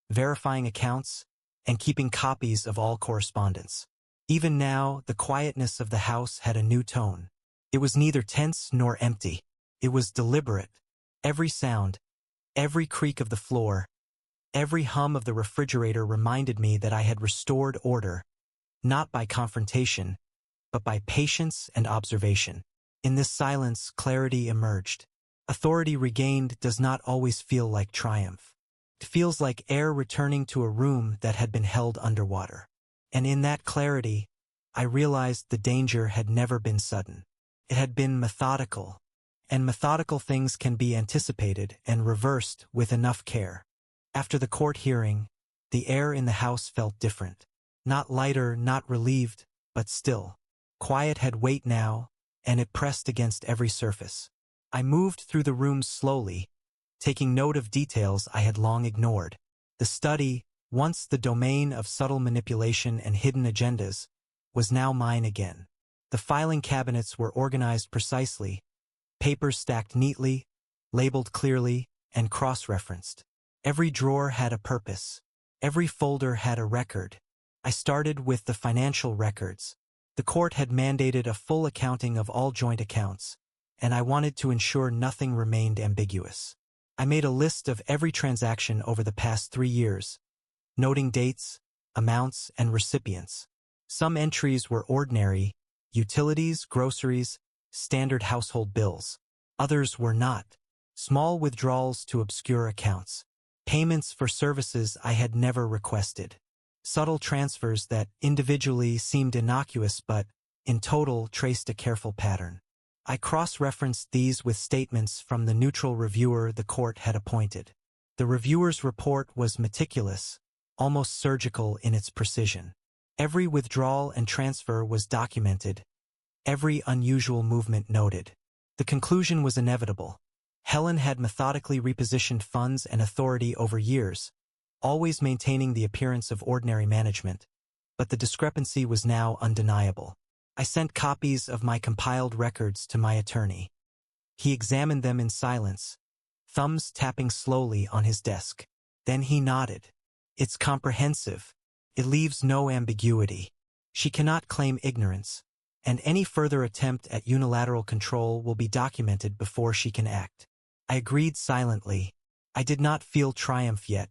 verifying accounts, and keeping copies of all correspondence. Even now, the quietness of the house had a new tone. It was neither tense nor empty. It was deliberate. Every sound, every creak of the floor, every hum of the refrigerator reminded me that I had restored order, not by confrontation, but by patience and observation. In this silence, clarity emerged. Authority regained does not always feel like triumph. It feels like air returning to a room that had been held underwater. And in that clarity, I realized the danger had never been sudden. It had been methodical, and methodical things can be anticipated and reversed with enough care. After the court hearing, the air in the house felt different. Not lighter, not relieved, but still. Quiet had weight now, and it pressed against every surface. I moved through the rooms slowly, taking note of details I had long ignored. The study, once the domain of subtle manipulation and hidden agendas, was now mine again. The filing cabinets were organized precisely, papers stacked neatly, labeled clearly, and cross-referenced. Every drawer had a purpose. Every folder had a record. I started with the financial records. The court had mandated a full accounting of all joint accounts, and I wanted to ensure nothing remained ambiguous. I made a list of every transaction over the past 3 years, noting dates, amounts, and recipients. Some entries were ordinary, utilities, groceries, standard household bills. Others were not, small withdrawals to obscure accounts, payments for services I had never requested, subtle transfers that individually seemed innocuous but, in total, traced a careful pattern. I cross-referenced these with statements from the neutral reviewer the court had appointed. The reviewer's report was meticulous, almost surgical in its precision. Every withdrawal and transfer was documented, every unusual movement noted. The conclusion was inevitable. Helen had methodically repositioned funds and authority over years, always maintaining the appearance of ordinary management, but the discrepancy was now undeniable. I sent copies of my compiled records to my attorney. He examined them in silence, thumbs tapping slowly on his desk. Then he nodded. It's comprehensive. It leaves no ambiguity. She cannot claim ignorance, and any further attempt at unilateral control will be documented before she can act. I agreed silently. I did not feel triumph yet.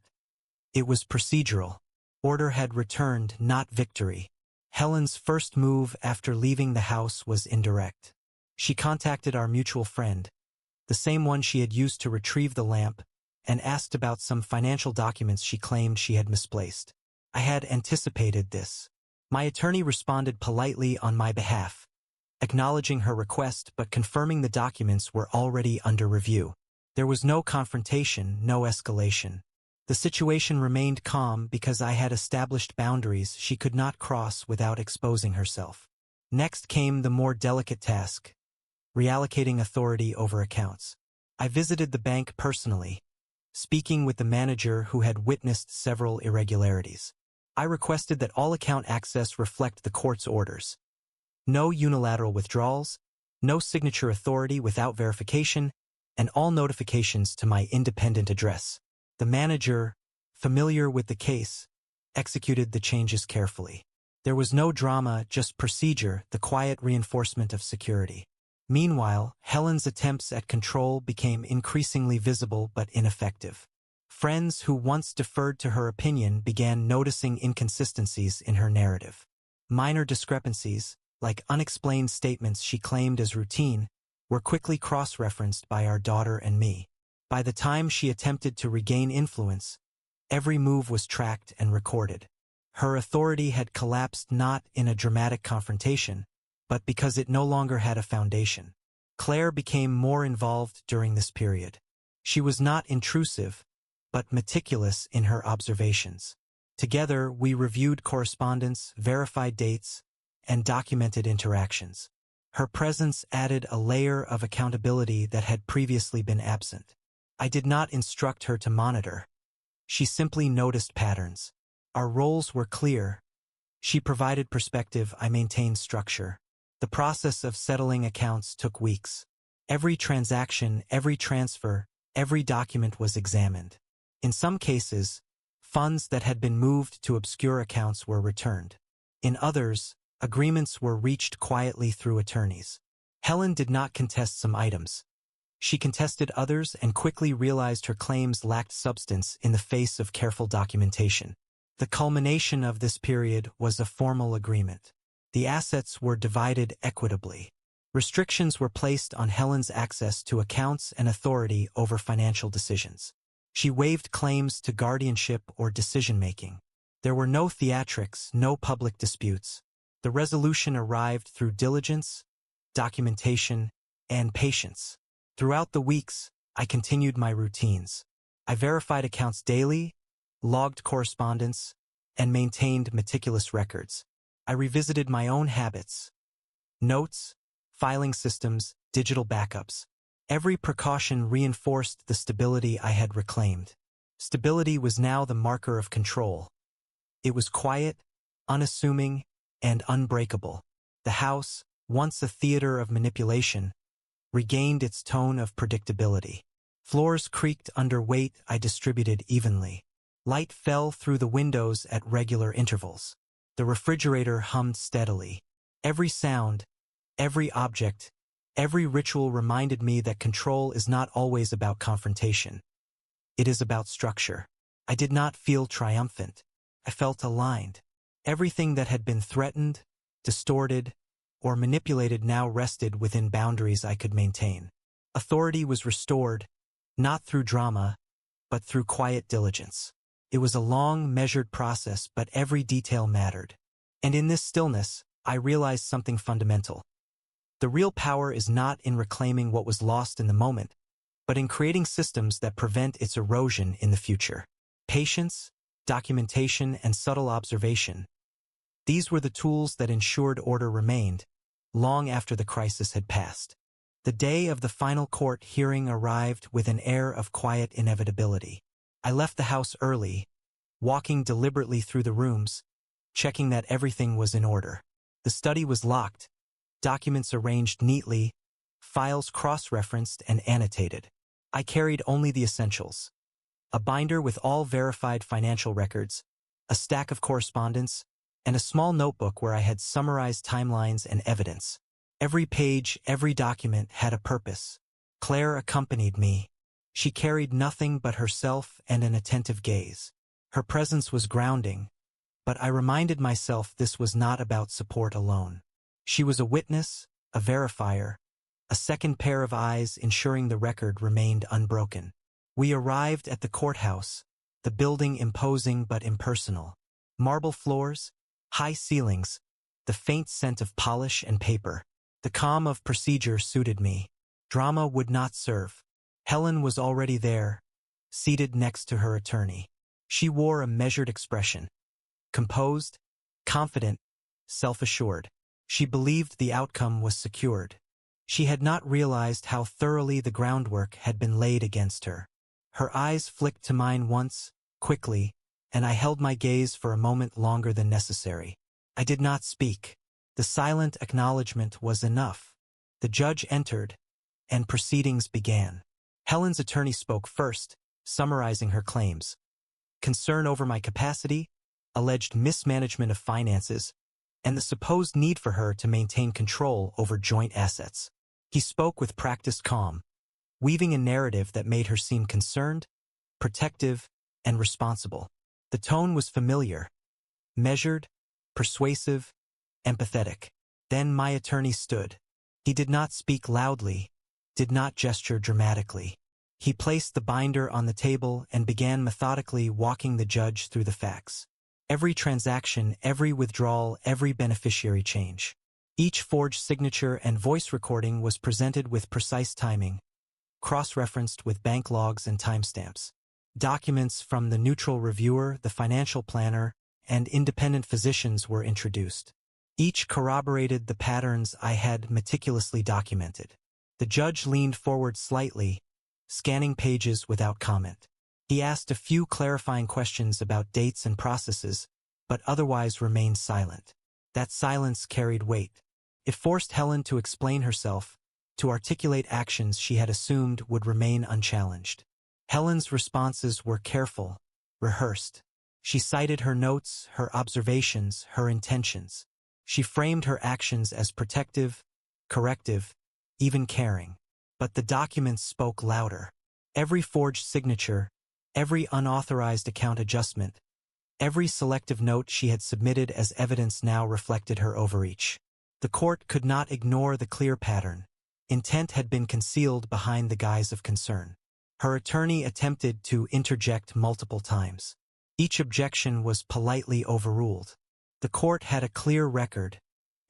It was procedural. Order had returned, not victory. Helen's first move after leaving the house was indirect. She contacted our mutual friend, the same one she had used to retrieve the lamp, and asked about some financial documents she claimed she had misplaced. I had anticipated this. My attorney responded politely on my behalf, acknowledging her request but confirming the documents were already under review. There was no confrontation, no escalation. The situation remained calm because I had established boundaries she could not cross without exposing herself. Next came the more delicate task, reallocating authority over accounts. I visited the bank personally, speaking with the manager who had witnessed several irregularities. I requested that all account access reflect the court's orders. No unilateral withdrawals, no signature authority without verification, and all notifications to my independent address. The manager, familiar with the case, executed the changes carefully. There was no drama, just procedure, the quiet reinforcement of security. Meanwhile, Helen's attempts at control became increasingly visible but ineffective. Friends who once deferred to her opinion began noticing inconsistencies in her narrative. Minor discrepancies, like unexplained statements she claimed as routine, were quickly cross-referenced by our daughter and me. By the time she attempted to regain influence, every move was tracked and recorded. Her authority had collapsed not in a dramatic confrontation, but because it no longer had a foundation. Claire became more involved during this period. She was not intrusive, but meticulous in her observations. Together, we reviewed correspondence, verified dates, and documented interactions. Her presence added a layer of accountability that had previously been absent. I did not instruct her to monitor. She simply noticed patterns. Our roles were clear. She provided perspective, I maintained structure. The process of settling accounts took weeks. Every transaction, every transfer, every document was examined. In some cases, funds that had been moved to obscure accounts were returned. In others, agreements were reached quietly through attorneys. Helen did not contest some items. She contested others and quickly realized her claims lacked substance in the face of careful documentation. The culmination of this period was a formal agreement. The assets were divided equitably. Restrictions were placed on Helen's access to accounts and authority over financial decisions. She waived claims to guardianship or decision-making. There were no theatrics, no public disputes. The resolution arrived through diligence, documentation, and patience. Throughout the weeks, I continued my routines. I verified accounts daily, logged correspondence, and maintained meticulous records. I revisited my own habits, notes, filing systems, digital backups. Every precaution reinforced the stability I had reclaimed. Stability was now the marker of control. It was quiet, unassuming, and unbreakable. The house, once a theater of manipulation, regained its tone of predictability. Floors creaked under weight I distributed evenly. Light fell through the windows at regular intervals. The refrigerator hummed steadily. Every sound, every object, every ritual reminded me that control is not always about confrontation. It is about structure. I did not feel triumphant. I felt aligned. Everything that had been threatened, distorted, or manipulated now rested within boundaries I could maintain. Authority was restored, not through drama, but through quiet diligence. It was a long, measured process, but every detail mattered. And in this stillness, I realized something fundamental. The real power is not in reclaiming what was lost in the moment, but in creating systems that prevent its erosion in the future. Patience, documentation, and subtle observation. These were the tools that ensured order remained, long after the crisis had passed. The day of the final court hearing arrived with an air of quiet inevitability. I left the house early, walking deliberately through the rooms, checking that everything was in order. The study was locked, documents arranged neatly, files cross-referenced and annotated. I carried only the essentials: a binder with all verified financial records, a stack of correspondence, and a small notebook where I had summarized timelines and evidence. Every page, every document had a purpose. Claire accompanied me. She carried nothing but herself and an attentive gaze. Her presence was grounding, but I reminded myself this was not about support alone. She was a witness, a verifier, a second pair of eyes ensuring the record remained unbroken. We arrived at the courthouse, the building imposing but impersonal. Marble floors, high ceilings, the faint scent of polish and paper. The calm of procedure suited me. Drama would not serve. Helen was already there, seated next to her attorney. She wore a measured expression. Composed, confident, self-assured. She believed the outcome was secured. She had not realized how thoroughly the groundwork had been laid against her. Her eyes flicked to mine once, quickly, and I held my gaze for a moment longer than necessary. I did not speak. The silent acknowledgement was enough. The judge entered, and proceedings began. Helen's attorney spoke first, summarizing her claims. Concern over my capacity, alleged mismanagement of finances, and the supposed need for her to maintain control over joint assets. He spoke with practiced calm, weaving a narrative that made her seem concerned, protective, and responsible. The tone was familiar, measured, persuasive, empathetic. Then my attorney stood. He did not speak loudly, did not gesture dramatically. He placed the binder on the table and began methodically walking the judge through the facts. Every transaction, every withdrawal, every beneficiary change. Each forged signature and voice recording was presented with precise timing, cross-referenced with bank logs and timestamps. Documents from the neutral reviewer, the financial planner, and independent physicians were introduced. Each corroborated the patterns I had meticulously documented. The judge leaned forward slightly, scanning pages without comment. He asked a few clarifying questions about dates and processes, but otherwise remained silent. That silence carried weight. It forced Helen to explain herself, to articulate actions she had assumed would remain unchallenged. Helen's responses were careful, rehearsed. She cited her notes, her observations, her intentions. She framed her actions as protective, corrective, even caring. But the documents spoke louder. Every forged signature, every unauthorized account adjustment, every selective note she had submitted as evidence now reflected her overreach. The court could not ignore the clear pattern. Intent had been concealed behind the guise of concern. Her attorney attempted to interject multiple times. Each objection was politely overruled. The court had a clear record,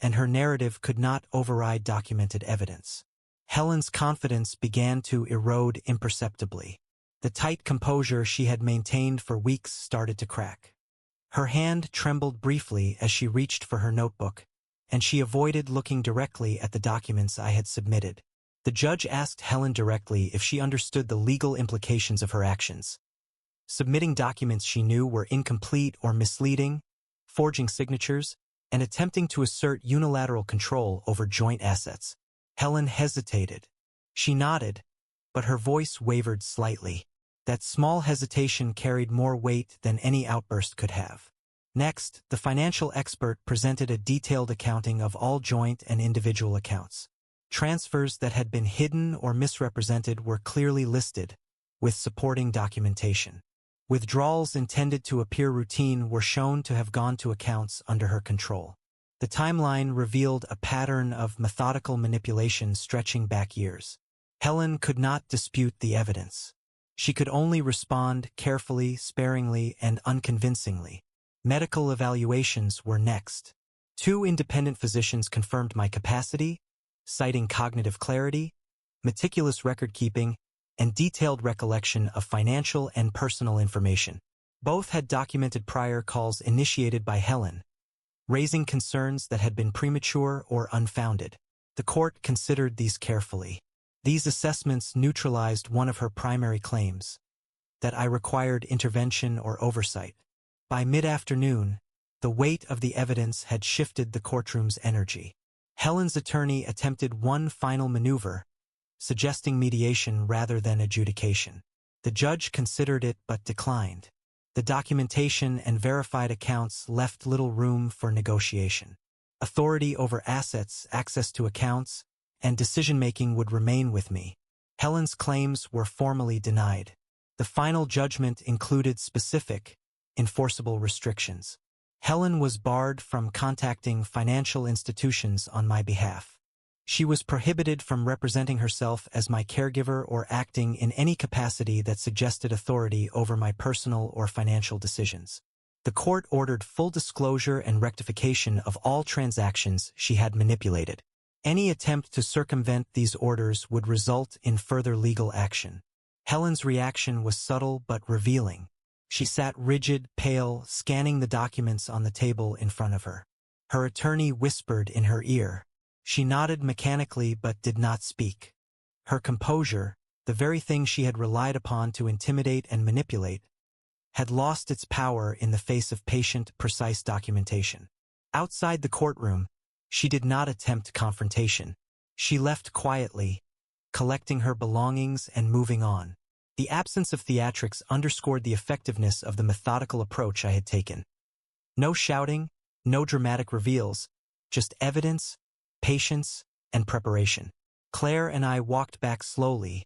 and her narrative could not override documented evidence. Helen's confidence began to erode imperceptibly. The tight composure she had maintained for weeks started to crack. Her hand trembled briefly as she reached for her notebook, and she avoided looking directly at the documents I had submitted. The judge asked Helen directly if she understood the legal implications of her actions. Submitting documents she knew were incomplete or misleading, forging signatures, and attempting to assert unilateral control over joint assets. Helen hesitated. She nodded, but her voice wavered slightly. That small hesitation carried more weight than any outburst could have. Next, the financial expert presented a detailed accounting of all joint and individual accounts. Transfers that had been hidden or misrepresented were clearly listed, with supporting documentation. Withdrawals intended to appear routine were shown to have gone to accounts under her control. The timeline revealed a pattern of methodical manipulation stretching back years. Helen could not dispute the evidence. She could only respond carefully, sparingly, and unconvincingly. Medical evaluations were next. 2 independent physicians confirmed my capacity, citing cognitive clarity, meticulous record-keeping, and detailed recollection of financial and personal information. Both had documented prior calls initiated by Helen, raising concerns that had been premature or unfounded. The court considered these carefully. These assessments neutralized one of her primary claims, that I required intervention or oversight. By mid-afternoon, the weight of the evidence had shifted the courtroom's energy. Helen's attorney attempted one final maneuver, suggesting mediation rather than adjudication. The judge considered it but declined. The documentation and verified accounts left little room for negotiation. Authority over assets, access to accounts, and decision-making would remain with me. Helen's claims were formally denied. The final judgment included specific, enforceable restrictions. Helen was barred from contacting financial institutions on my behalf. She was prohibited from representing herself as my caregiver or acting in any capacity that suggested authority over my personal or financial decisions. The court ordered full disclosure and rectification of all transactions she had manipulated. Any attempt to circumvent these orders would result in further legal action. Helen's reaction was subtle but revealing. She sat rigid, pale, scanning the documents on the table in front of her. Her attorney whispered in her ear. She nodded mechanically but did not speak. Her composure, the very thing she had relied upon to intimidate and manipulate, had lost its power in the face of patient, precise documentation. Outside the courtroom, she did not attempt confrontation. She left quietly, collecting her belongings and moving on. The absence of theatrics underscored the effectiveness of the methodical approach I had taken. No shouting, no dramatic reveals, just evidence, patience, and preparation. Claire and I walked back slowly,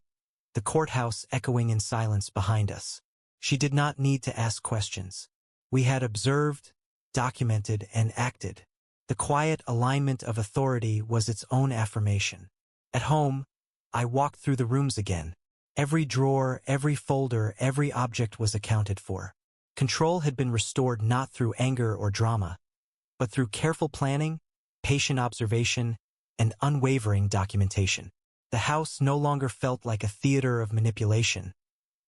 the courthouse echoing in silence behind us. She did not need to ask questions. We had observed, documented, and acted. The quiet alignment of authority was its own affirmation. At home, I walked through the rooms again. Every drawer, every folder, every object was accounted for. Control had been restored not through anger or drama, but through careful planning, patient observation, and unwavering documentation. The house no longer felt like a theater of manipulation.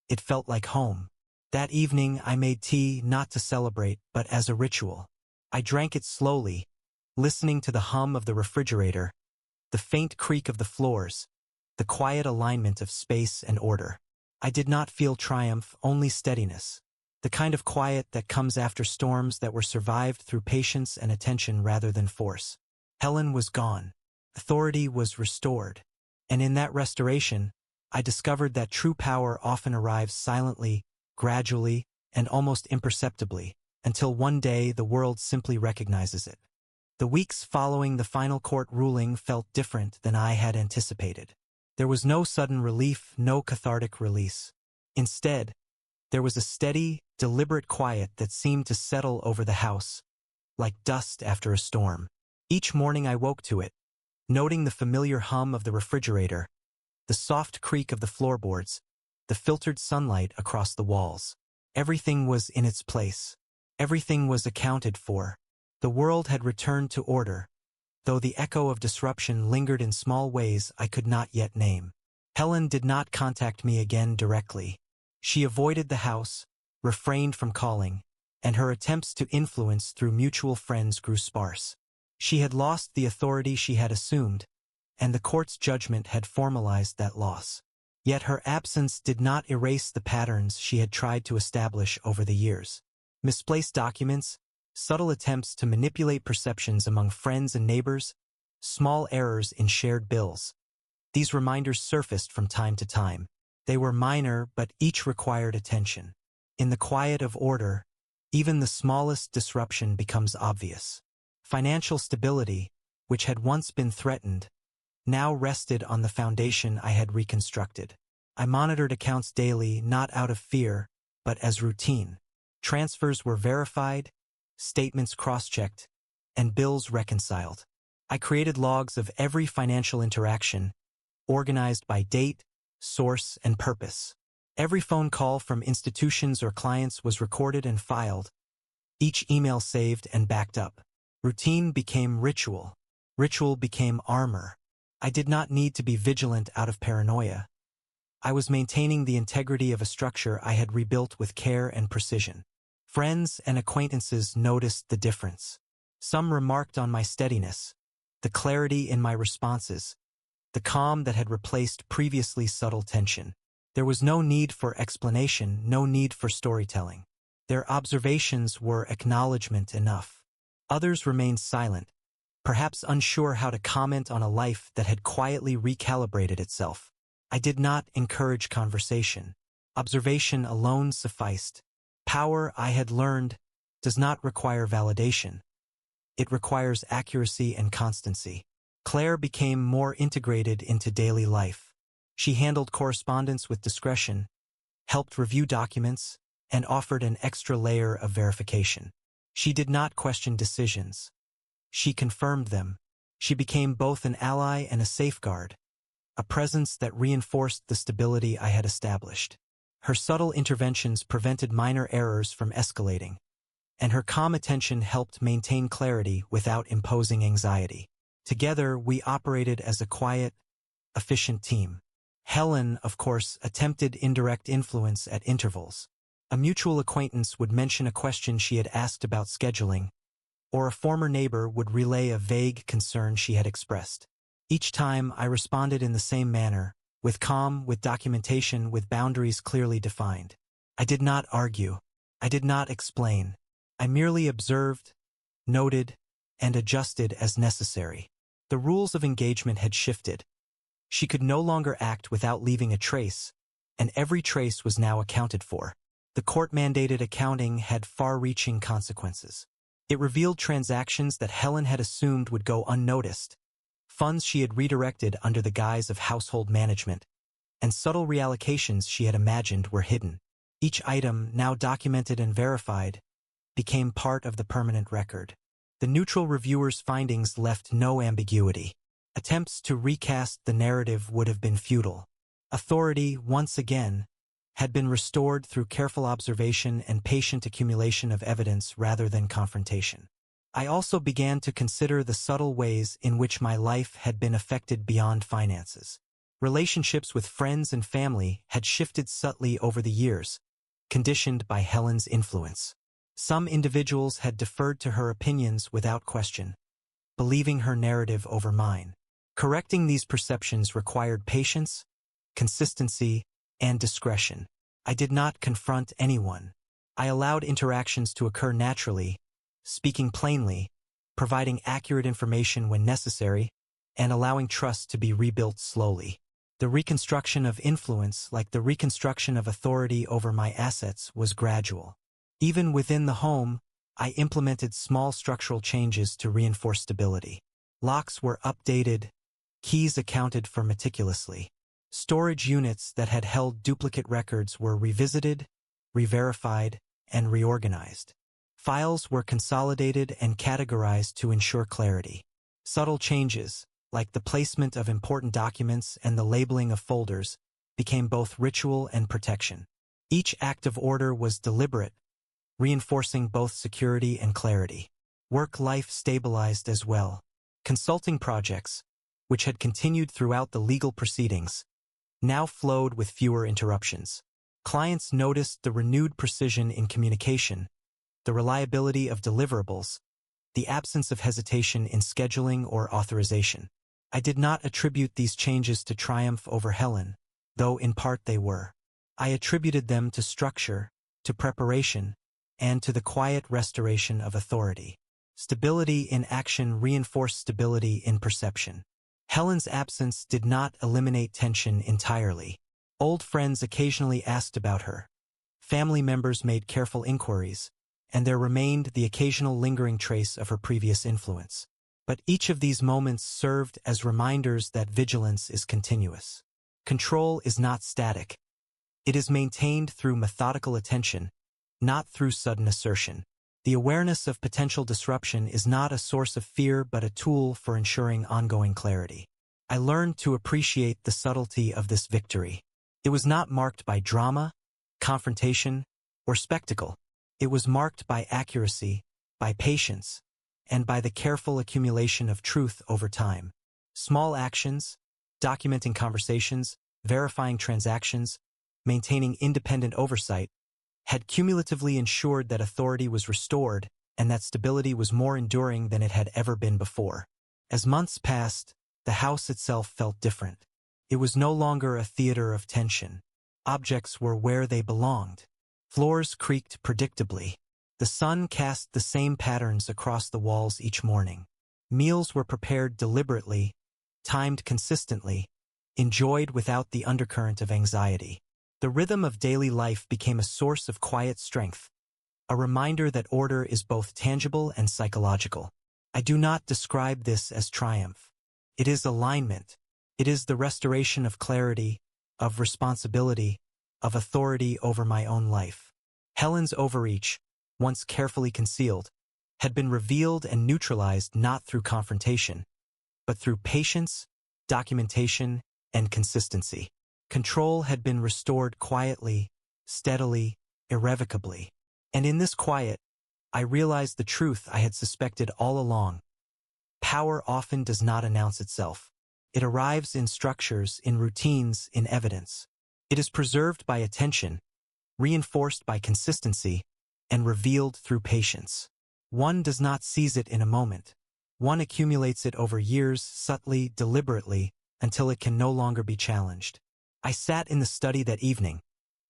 It felt like home. That evening I made tea not to celebrate, but as a ritual. I drank it slowly, listening to the hum of the refrigerator, the faint creak of the floors, the quiet alignment of space and order. I did not feel triumph, only steadiness. The kind of quiet that comes after storms that were survived through patience and attention rather than force. Helen was gone. Authority was restored. And in that restoration, I discovered that true power often arrives silently, gradually, and almost imperceptibly, until one day the world simply recognizes it. The weeks following the final court ruling felt different than I had anticipated. There was no sudden relief, no cathartic release. Instead, there was a steady, deliberate quiet that seemed to settle over the house, like dust after a storm. Each morning I woke to it, noting the familiar hum of the refrigerator, the soft creak of the floorboards, the filtered sunlight across the walls. Everything was in its place. Everything was accounted for. The world had returned to order, though the echo of disruption lingered in small ways I could not yet name. Helen did not contact me again directly. She avoided the house, refrained from calling, and her attempts to influence through mutual friends grew sparse. She had lost the authority she had assumed, and the court's judgment had formalized that loss. Yet her absence did not erase the patterns she had tried to establish over the years. Misplaced documents, subtle attempts to manipulate perceptions among friends and neighbors, small errors in shared bills. These reminders surfaced from time to time. They were minor, but each required attention. In the quiet of order, even the smallest disruption becomes obvious. Financial stability, which had once been threatened, now rested on the foundation I had reconstructed. I monitored accounts daily, not out of fear, but as routine. Transfers were verified, statements cross-checked, and bills reconciled. I created logs of every financial interaction, organized by date, source, and purpose. Every phone call from institutions or clients was recorded and filed, each email saved and backed up. Routine became ritual. Ritual became armor. I did not need to be vigilant out of paranoia. I was maintaining the integrity of a structure I had rebuilt with care and precision. Friends and acquaintances noticed the difference. Some remarked on my steadiness, the clarity in my responses, the calm that had replaced previously subtle tension. There was no need for explanation, no need for storytelling. Their observations were acknowledgement enough. Others remained silent, perhaps unsure how to comment on a life that had quietly recalibrated itself. I did not encourage conversation. Observation alone sufficed. Power, I had learned, does not require validation. It requires accuracy and constancy. Claire became more integrated into daily life. She handled correspondence with discretion, helped review documents, and offered an extra layer of verification. She did not question decisions. She confirmed them. She became both an ally and a safeguard, a presence that reinforced the stability I had established. Her subtle interventions prevented minor errors from escalating, and her calm attention helped maintain clarity without imposing anxiety. Together, we operated as a quiet, efficient team. Helen, of course, attempted indirect influence at intervals. A mutual acquaintance would mention a question she had asked about scheduling, or a former neighbor would relay a vague concern she had expressed. Each time, I responded in the same manner, with calm, with documentation, with boundaries clearly defined. I did not argue. I did not explain. I merely observed, noted, and adjusted as necessary. The rules of engagement had shifted. She could no longer act without leaving a trace, and every trace was now accounted for. The court-mandated accounting had far-reaching consequences. It revealed transactions that Helen had assumed would go unnoticed, funds she had redirected under the guise of household management, and subtle reallocations she had imagined were hidden. Each item, now documented and verified, became part of the permanent record. The neutral reviewer's findings left no ambiguity. Attempts to recast the narrative would have been futile. Authority, once again, had been restored through careful observation and patient accumulation of evidence rather than confrontation. I also began to consider the subtle ways in which my life had been affected beyond finances. Relationships with friends and family had shifted subtly over the years, conditioned by Helen's influence. Some individuals had deferred to her opinions without question, believing her narrative over mine. Correcting these perceptions required patience, consistency, and discretion. I did not confront anyone. I allowed interactions to occur naturally, speaking plainly, providing accurate information when necessary, and allowing trust to be rebuilt slowly. The reconstruction of influence, like the reconstruction of authority over my assets, was gradual. Even within the home, I implemented small structural changes to reinforce stability. Locks were updated, keys accounted for meticulously. Storage units that had held duplicate records were revisited, re-verified, and reorganized. Files were consolidated and categorized to ensure clarity. Subtle changes, like the placement of important documents and the labeling of folders, became both ritual and protection. Each act of order was deliberate, reinforcing both security and clarity. Work-life stabilized as well. Consulting projects, which had continued throughout the legal proceedings, now flowed with fewer interruptions. Clients noticed the renewed precision in communication, the reliability of deliverables, the absence of hesitation in scheduling or authorization. I did not attribute these changes to triumph over Helen, though in part they were. I attributed them to structure, to preparation, and to the quiet restoration of authority. Stability in action reinforced stability in perception. Helen's absence did not eliminate tension entirely. Old friends occasionally asked about her. Family members made careful inquiries, and there remained the occasional lingering trace of her previous influence. But each of these moments served as reminders that vigilance is continuous. Control is not static. It is maintained through methodical attention, not through sudden assertion. The awareness of potential disruption is not a source of fear but a tool for ensuring ongoing clarity. I learned to appreciate the subtlety of this victory. It was not marked by drama, confrontation, or spectacle. It was marked by accuracy, by patience, and by the careful accumulation of truth over time. Small actions, documenting conversations, verifying transactions, maintaining independent oversight, had cumulatively ensured that authority was restored and that stability was more enduring than it had ever been before. As months passed, the house itself felt different. It was no longer a theater of tension. Objects were where they belonged. Floors creaked predictably. The sun cast the same patterns across the walls each morning. Meals were prepared deliberately, timed consistently, enjoyed without the undercurrent of anxiety. The rhythm of daily life became a source of quiet strength, a reminder that order is both tangible and psychological. I do not describe this as triumph. It is alignment. It is the restoration of clarity, of responsibility, of authority over my own life. Helen's overreach, once carefully concealed, had been revealed and neutralized not through confrontation, but through patience, documentation, and consistency. Control had been restored quietly, steadily, irrevocably. And in this quiet, I realized the truth I had suspected all along. Power often does not announce itself. It arrives in structures, in routines, in evidence. It is preserved by attention, reinforced by consistency, and revealed through patience. One does not seize it in a moment. One accumulates it over years, subtly, deliberately, until it can no longer be challenged. I sat in the study that evening,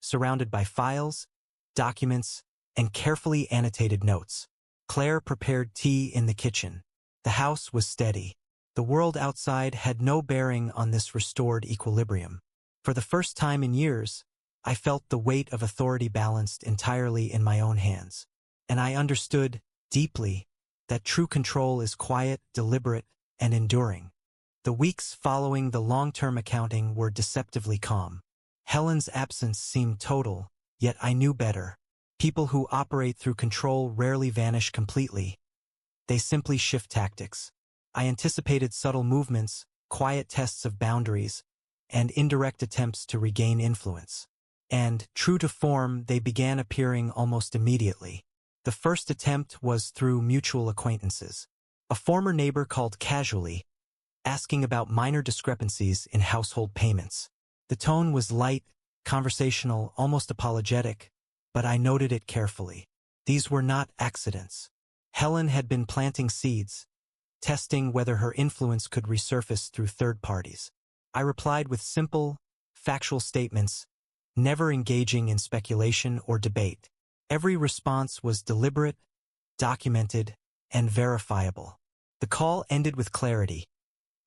surrounded by files, documents, and carefully annotated notes. Claire prepared tea in the kitchen. The house was steady. The world outside had no bearing on this restored equilibrium. For the first time in years, I felt the weight of authority balanced entirely in my own hands. And I understood, deeply, that true control is quiet, deliberate, and enduring. The weeks following the long-term accounting were deceptively calm. Helen's absence seemed total, yet I knew better. People who operate through control rarely vanish completely. They simply shift tactics. I anticipated subtle movements, quiet tests of boundaries, and indirect attempts to regain influence. And, true to form, they began appearing almost immediately. The first attempt was through mutual acquaintances. A former neighbor called casually, asking about minor discrepancies in household payments. The tone was light, conversational, almost apologetic, but I noted it carefully. These were not accidents. Helen had been planting seeds, testing whether her influence could resurface through third parties. I replied with simple, factual statements, never engaging in speculation or debate. Every response was deliberate, documented, and verifiable. The call ended with clarity.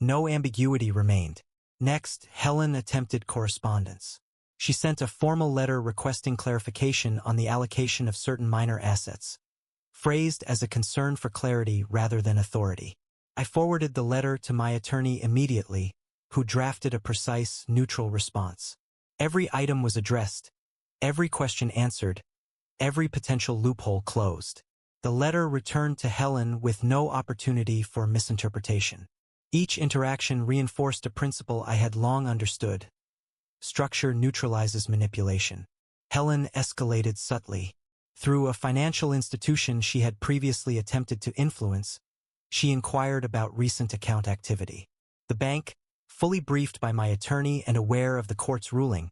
No ambiguity remained. Next, Helen attempted correspondence. She sent a formal letter requesting clarification on the allocation of certain minor assets, phrased as a concern for clarity rather than authority. I forwarded the letter to my attorney immediately, who drafted a precise, neutral response. Every item was addressed, every question answered, every potential loophole closed. The letter returned to Helen with no opportunity for misinterpretation. Each interaction reinforced a principle I had long understood. Structure neutralizes manipulation. Helen escalated subtly. Through a financial institution she had previously attempted to influence, she inquired about recent account activity. The bank, fully briefed by my attorney and aware of the court's ruling,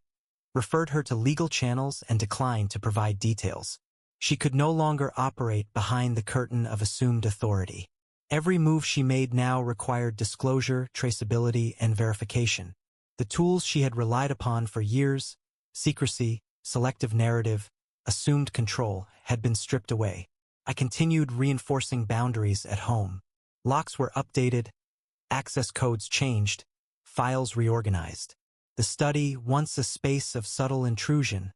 referred her to legal channels and declined to provide details. She could no longer operate behind the curtain of assumed authority. Every move she made now required disclosure, traceability, and verification. The tools she had relied upon for years, secrecy, selective narrative, assumed control, had been stripped away. I continued reinforcing boundaries at home. Locks were updated, access codes changed, files reorganized. The study, once a space of subtle intrusion,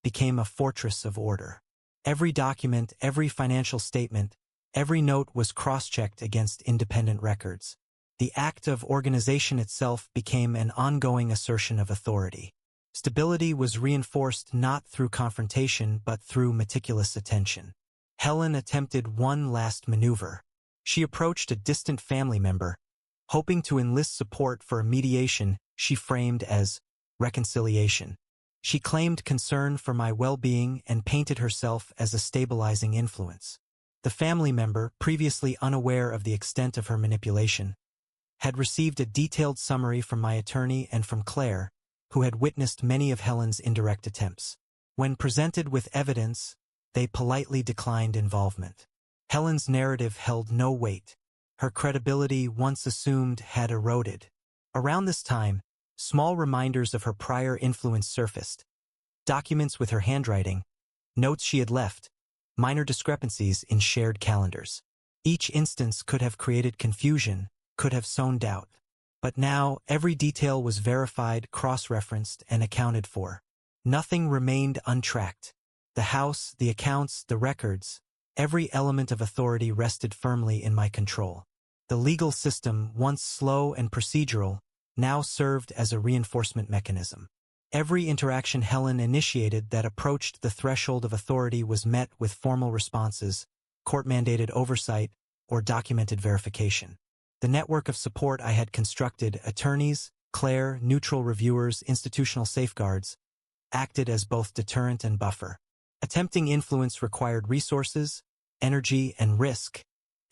became a fortress of order. Every document, every financial statement, every note was cross-checked against independent records. The act of organization itself became an ongoing assertion of authority. Stability was reinforced not through confrontation but through meticulous attention. Helen attempted one last maneuver. She approached a distant family member, hoping to enlist support for a mediation she framed as reconciliation. She claimed concern for my well-being and painted herself as a stabilizing influence. The family member, previously unaware of the extent of her manipulation, had received a detailed summary from my attorney and from Claire, who had witnessed many of Helen's indirect attempts. When presented with evidence, they politely declined involvement. Helen's narrative held no weight. Her credibility, once assumed, had eroded. Around this time, small reminders of her prior influence surfaced. Documents with her handwriting, notes she had left, minor discrepancies in shared calendars. Each instance could have created confusion, could have sown doubt. But now, every detail was verified, cross-referenced, and accounted for. Nothing remained untracked. The house, the accounts, the records, every element of authority rested firmly in my control. The legal system, once slow and procedural, now served as a reinforcement mechanism. Every interaction Helen initiated that approached the threshold of authority was met with formal responses, court-mandated oversight, or documented verification. The network of support I had constructed, attorneys, Claire, neutral reviewers, institutional safeguards, acted as both deterrent and buffer. Attempting influence required resources, energy, and risk,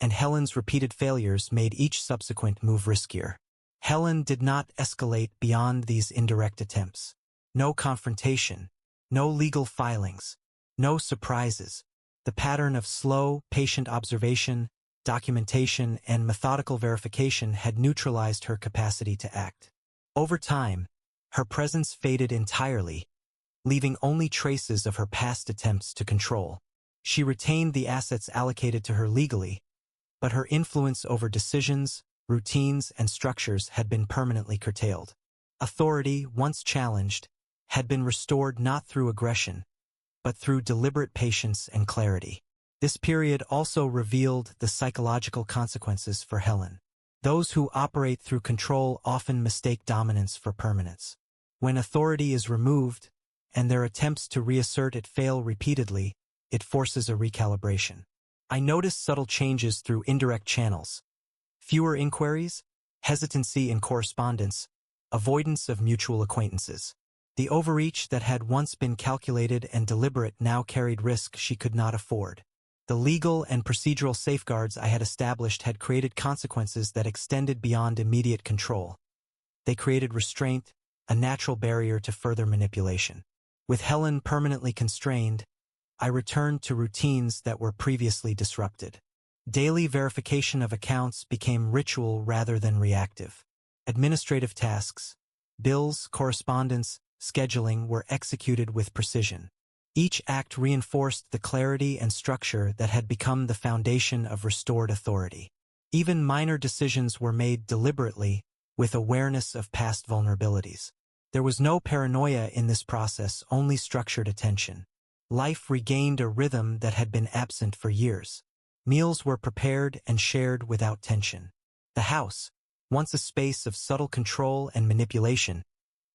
and Helen's repeated failures made each subsequent move riskier. Helen did not escalate beyond these indirect attempts. No confrontation, no legal filings, no surprises. The pattern of slow, patient observation, documentation, and methodical verification had neutralized her capacity to act. Over time, her presence faded entirely, leaving only traces of her past attempts to control. She retained the assets allocated to her legally, but her influence over decisions, routines, and structures had been permanently curtailed. Authority, once challenged, had been restored not through aggression, but through deliberate patience and clarity. This period also revealed the psychological consequences for Helen. Those who operate through control often mistake dominance for permanence. When authority is removed, and their attempts to reassert it fail repeatedly, it forces a recalibration. I noticed subtle changes through indirect channels. Fewer inquiries, hesitancy in correspondence, avoidance of mutual acquaintances. The overreach that had once been calculated and deliberate now carried risk she could not afford. The legal and procedural safeguards I had established had created consequences that extended beyond immediate control. They created restraint, a natural barrier to further manipulation. With Helen permanently constrained, I returned to routines that were previously disrupted. Daily verification of accounts became ritual rather than reactive. Administrative tasks, bills, correspondence, scheduling were executed with precision. Each act reinforced the clarity and structure that had become the foundation of restored authority. Even minor decisions were made deliberately, with awareness of past vulnerabilities. There was no paranoia in this process, only structured attention. Life regained a rhythm that had been absent for years. Meals were prepared and shared without tension. The house, once a space of subtle control and manipulation,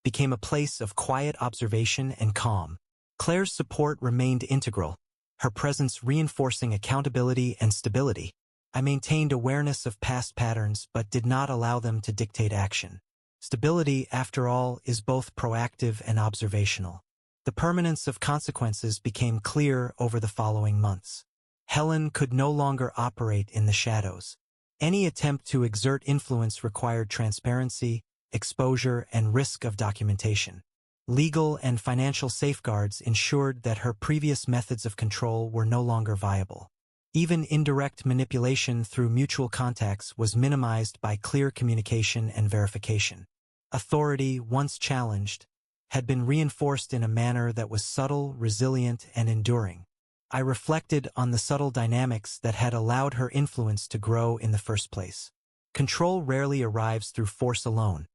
became a place of quiet observation and calm. Claire's support remained integral, her presence reinforcing accountability and stability. I maintained awareness of past patterns but did not allow them to dictate action. Stability, after all, is both proactive and observational. The permanence of consequences became clear over the following months. Helen could no longer operate in the shadows. Any attempt to exert influence required transparency, exposure, and risk of documentation. Legal and financial safeguards ensured that her previous methods of control were no longer viable. Even indirect manipulation through mutual contacts was minimized by clear communication and verification. Authority, once challenged, had been reinforced in a manner that was subtle, resilient, and enduring. I reflected on the subtle dynamics that had allowed her influence to grow in the first place. Control rarely arrives through force alone.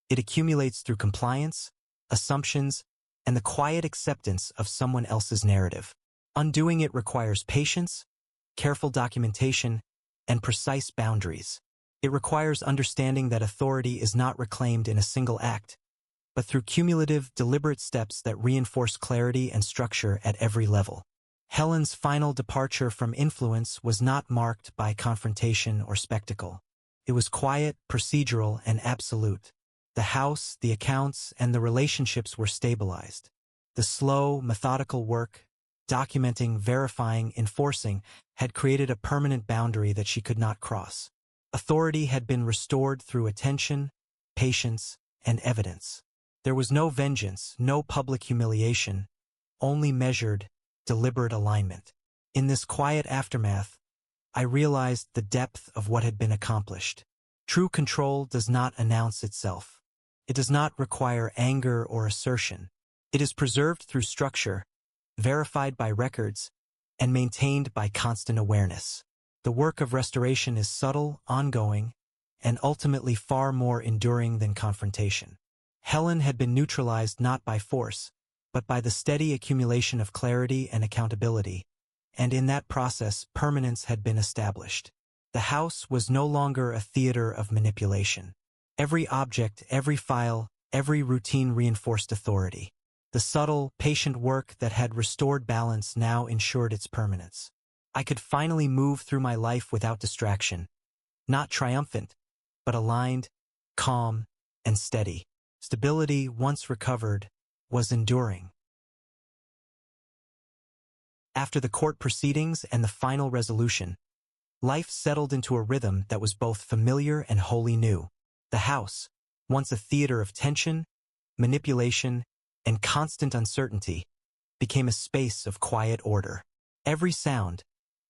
It accumulates through compliance, assumptions, and the quiet acceptance of someone else's narrative. Undoing it requires patience, careful documentation, and precise boundaries. It requires understanding that authority is not reclaimed in a single act, but through cumulative, deliberate steps that reinforce clarity and structure at every level. Helen's final departure from influence was not marked by confrontation or spectacle. It was quiet, procedural, and absolute. The house, the accounts, and the relationships were stabilized. The slow, methodical work, documenting, verifying, enforcing, had created a permanent boundary that she could not cross. Authority had been restored through attention, patience, and evidence. There was no vengeance, no public humiliation, only measured, deliberate alignment. In this quiet aftermath, I realized the depth of what had been accomplished. True control does not announce itself. It does not require anger or assertion. It is preserved through structure, verified by records, and maintained by constant awareness. The work of restoration is subtle, ongoing, and ultimately far more enduring than confrontation. Helen had been neutralized not by force, but by the steady accumulation of clarity and accountability, and in that process permanence had been established. The house was no longer a theater of manipulation. Every object, every file, every routine reinforced authority. The subtle, patient work that had restored balance now ensured its permanence. I could finally move through my life without distraction, not triumphant, but aligned, calm, and steady. Stability, once recovered, was enduring. After the court proceedings and the final resolution, life settled into a rhythm that was both familiar and wholly new. The house, once a theater of tension, manipulation, and constant uncertainty, became a space of quiet order. Every sound,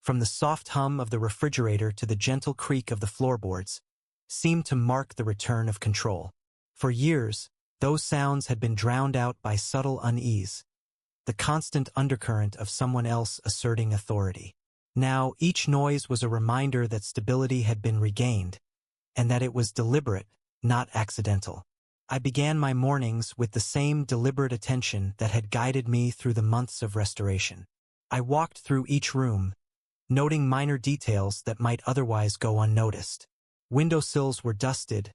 from the soft hum of the refrigerator to the gentle creak of the floorboards, seemed to mark the return of control. For years, those sounds had been drowned out by subtle unease, the constant undercurrent of someone else asserting authority. Now, each noise was a reminder that stability had been regained, and that it was deliberate, not accidental. I began my mornings with the same deliberate attention that had guided me through the months of restoration. I walked through each room, noting minor details that might otherwise go unnoticed. Windowsills were dusted,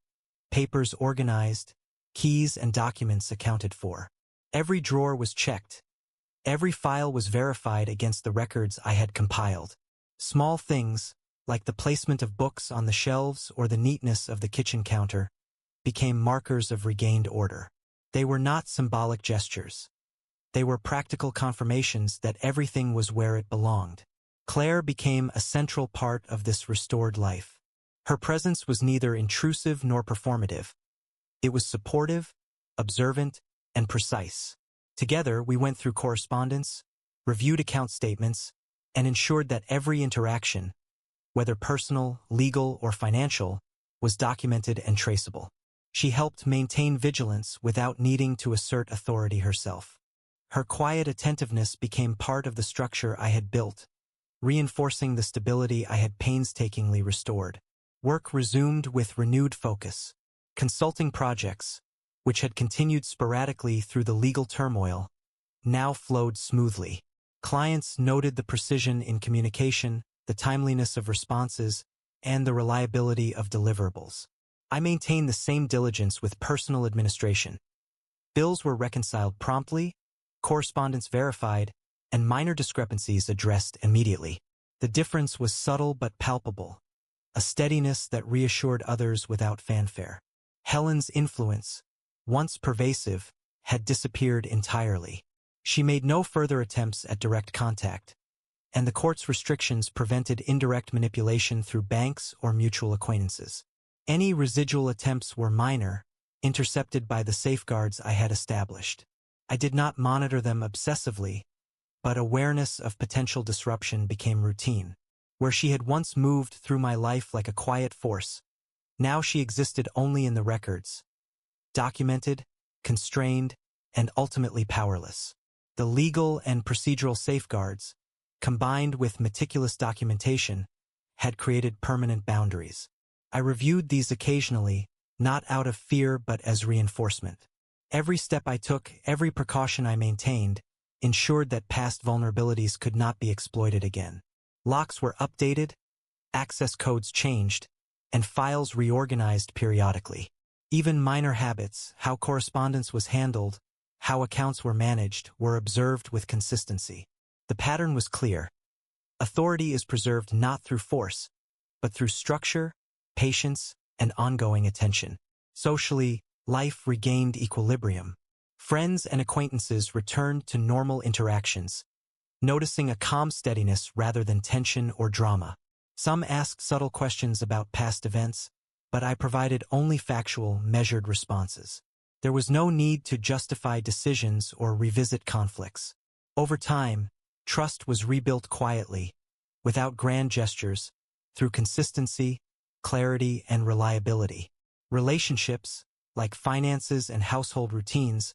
papers organized, keys and documents accounted for. Every drawer was checked. Every file was verified against the records I had compiled. Small things, like the placement of books on the shelves or the neatness of the kitchen counter, became markers of regained order. They were not symbolic gestures. They were practical confirmations that everything was where it belonged. Claire became a central part of this restored life. Her presence was neither intrusive nor performative. It was supportive, observant, and precise. Together, we went through correspondence, reviewed account statements, and ensured that every interaction, whether personal, legal, or financial, was documented and traceable. She helped maintain vigilance without needing to assert authority herself. Her quiet attentiveness became part of the structure I had built, reinforcing the stability I had painstakingly restored. Work resumed with renewed focus. Consulting projects, which had continued sporadically through the legal turmoil, now flowed smoothly. Clients noted the precision in communication, the timeliness of responses, and the reliability of deliverables. I maintained the same diligence with personal administration. Bills were reconciled promptly, correspondence verified, and minor discrepancies addressed immediately. The difference was subtle but palpable, a steadiness that reassured others without fanfare. Helen's influence, once pervasive, had disappeared entirely. She made no further attempts at direct contact, and the court's restrictions prevented indirect manipulation through banks or mutual acquaintances. Any residual attempts were minor, intercepted by the safeguards I had established. I did not monitor them obsessively, but awareness of potential disruption became routine. Where she had once moved through my life like a quiet force, now she existed only in the records, documented, constrained, and ultimately powerless. The legal and procedural safeguards, combined with meticulous documentation, had created permanent boundaries. I reviewed these occasionally, not out of fear but as reinforcement. Every step I took, every precaution I maintained, ensured that past vulnerabilities could not be exploited again. Locks were updated, access codes changed, and files reorganized periodically. Even minor habits, how correspondence was handled, how accounts were managed, were observed with consistency. The pattern was clear. Authority is preserved not through force, but through structure, patience, and ongoing attention. Socially, life regained equilibrium. Friends and acquaintances returned to normal interactions, noticing a calm steadiness rather than tension or drama. Some asked subtle questions about past events, but I provided only factual, measured responses. There was no need to justify decisions or revisit conflicts. Over time, trust was rebuilt quietly, without grand gestures, through consistency, clarity, and reliability. Relationships, like finances and household routines,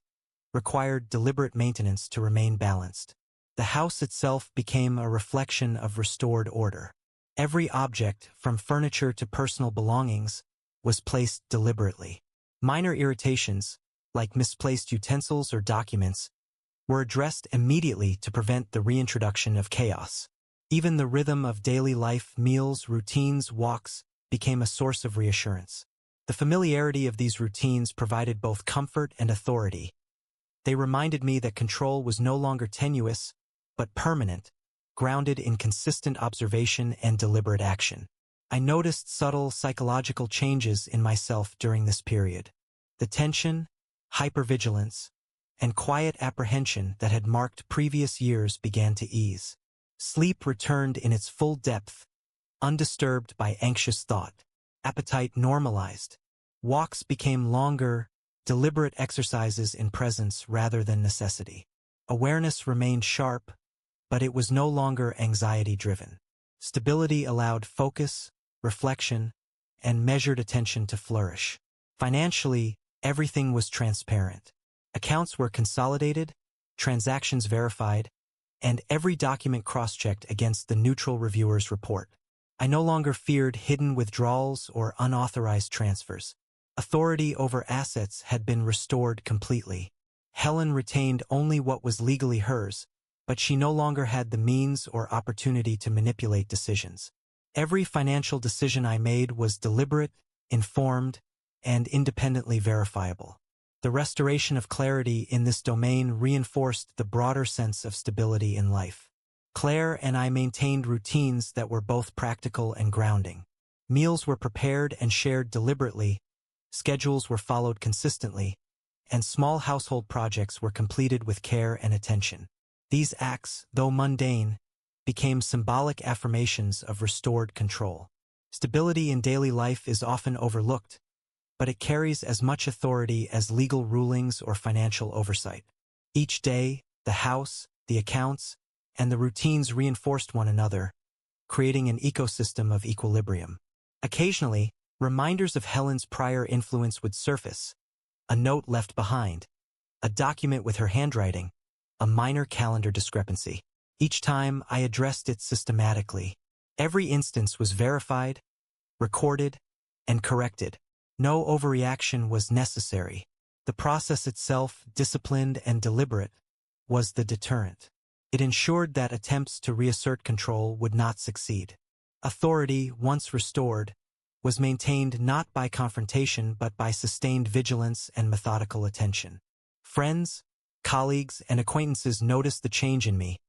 required deliberate maintenance to remain balanced. The house itself became a reflection of restored order. Every object, from furniture to personal belongings, was placed deliberately. Minor irritations, like misplaced utensils or documents, were addressed immediately to prevent the reintroduction of chaos. Even the rhythm of daily life, meals, routines, walks, became a source of reassurance. The familiarity of these routines provided both comfort and authority. They reminded me that control was no longer tenuous, but permanent, grounded in consistent observation and deliberate action. I noticed subtle psychological changes in myself during this period. The tension, hypervigilance, and quiet apprehension that had marked previous years began to ease. Sleep returned in its full depth, undisturbed by anxious thought. Appetite normalized. Walks became longer, deliberate exercises in presence rather than necessity. Awareness remained sharp, but it was no longer anxiety-driven. Stability allowed focus, reflection, and measured attention to flourish. Financially, everything was transparent. Accounts were consolidated, transactions verified, and every document cross-checked against the neutral reviewer's report. I no longer feared hidden withdrawals or unauthorized transfers. Authority over assets had been restored completely. Helen retained only what was legally hers, but she no longer had the means or opportunity to manipulate decisions. Every financial decision I made was deliberate, informed, and independently verifiable. The restoration of clarity in this domain reinforced the broader sense of stability in life. Claire and I maintained routines that were both practical and grounding. Meals were prepared and shared deliberately, schedules were followed consistently, and small household projects were completed with care and attention. These acts, though mundane, became symbolic affirmations of restored control. Stability in daily life is often overlooked, but it carries as much authority as legal rulings or financial oversight. Each day, the house, the accounts, and the routines reinforced one another, creating an ecosystem of equilibrium. Occasionally, reminders of Helen's prior influence would surface: a note left behind, a document with her handwriting, a minor calendar discrepancy. Each time I addressed it systematically. Every instance was verified, recorded, and corrected. No overreaction was necessary. The process itself, disciplined and deliberate, was the deterrent. It ensured that attempts to reassert control would not succeed. Authority, once restored, was maintained not by confrontation but by sustained vigilance and methodical attention. Friends, colleagues, and acquaintances noticed the change in me,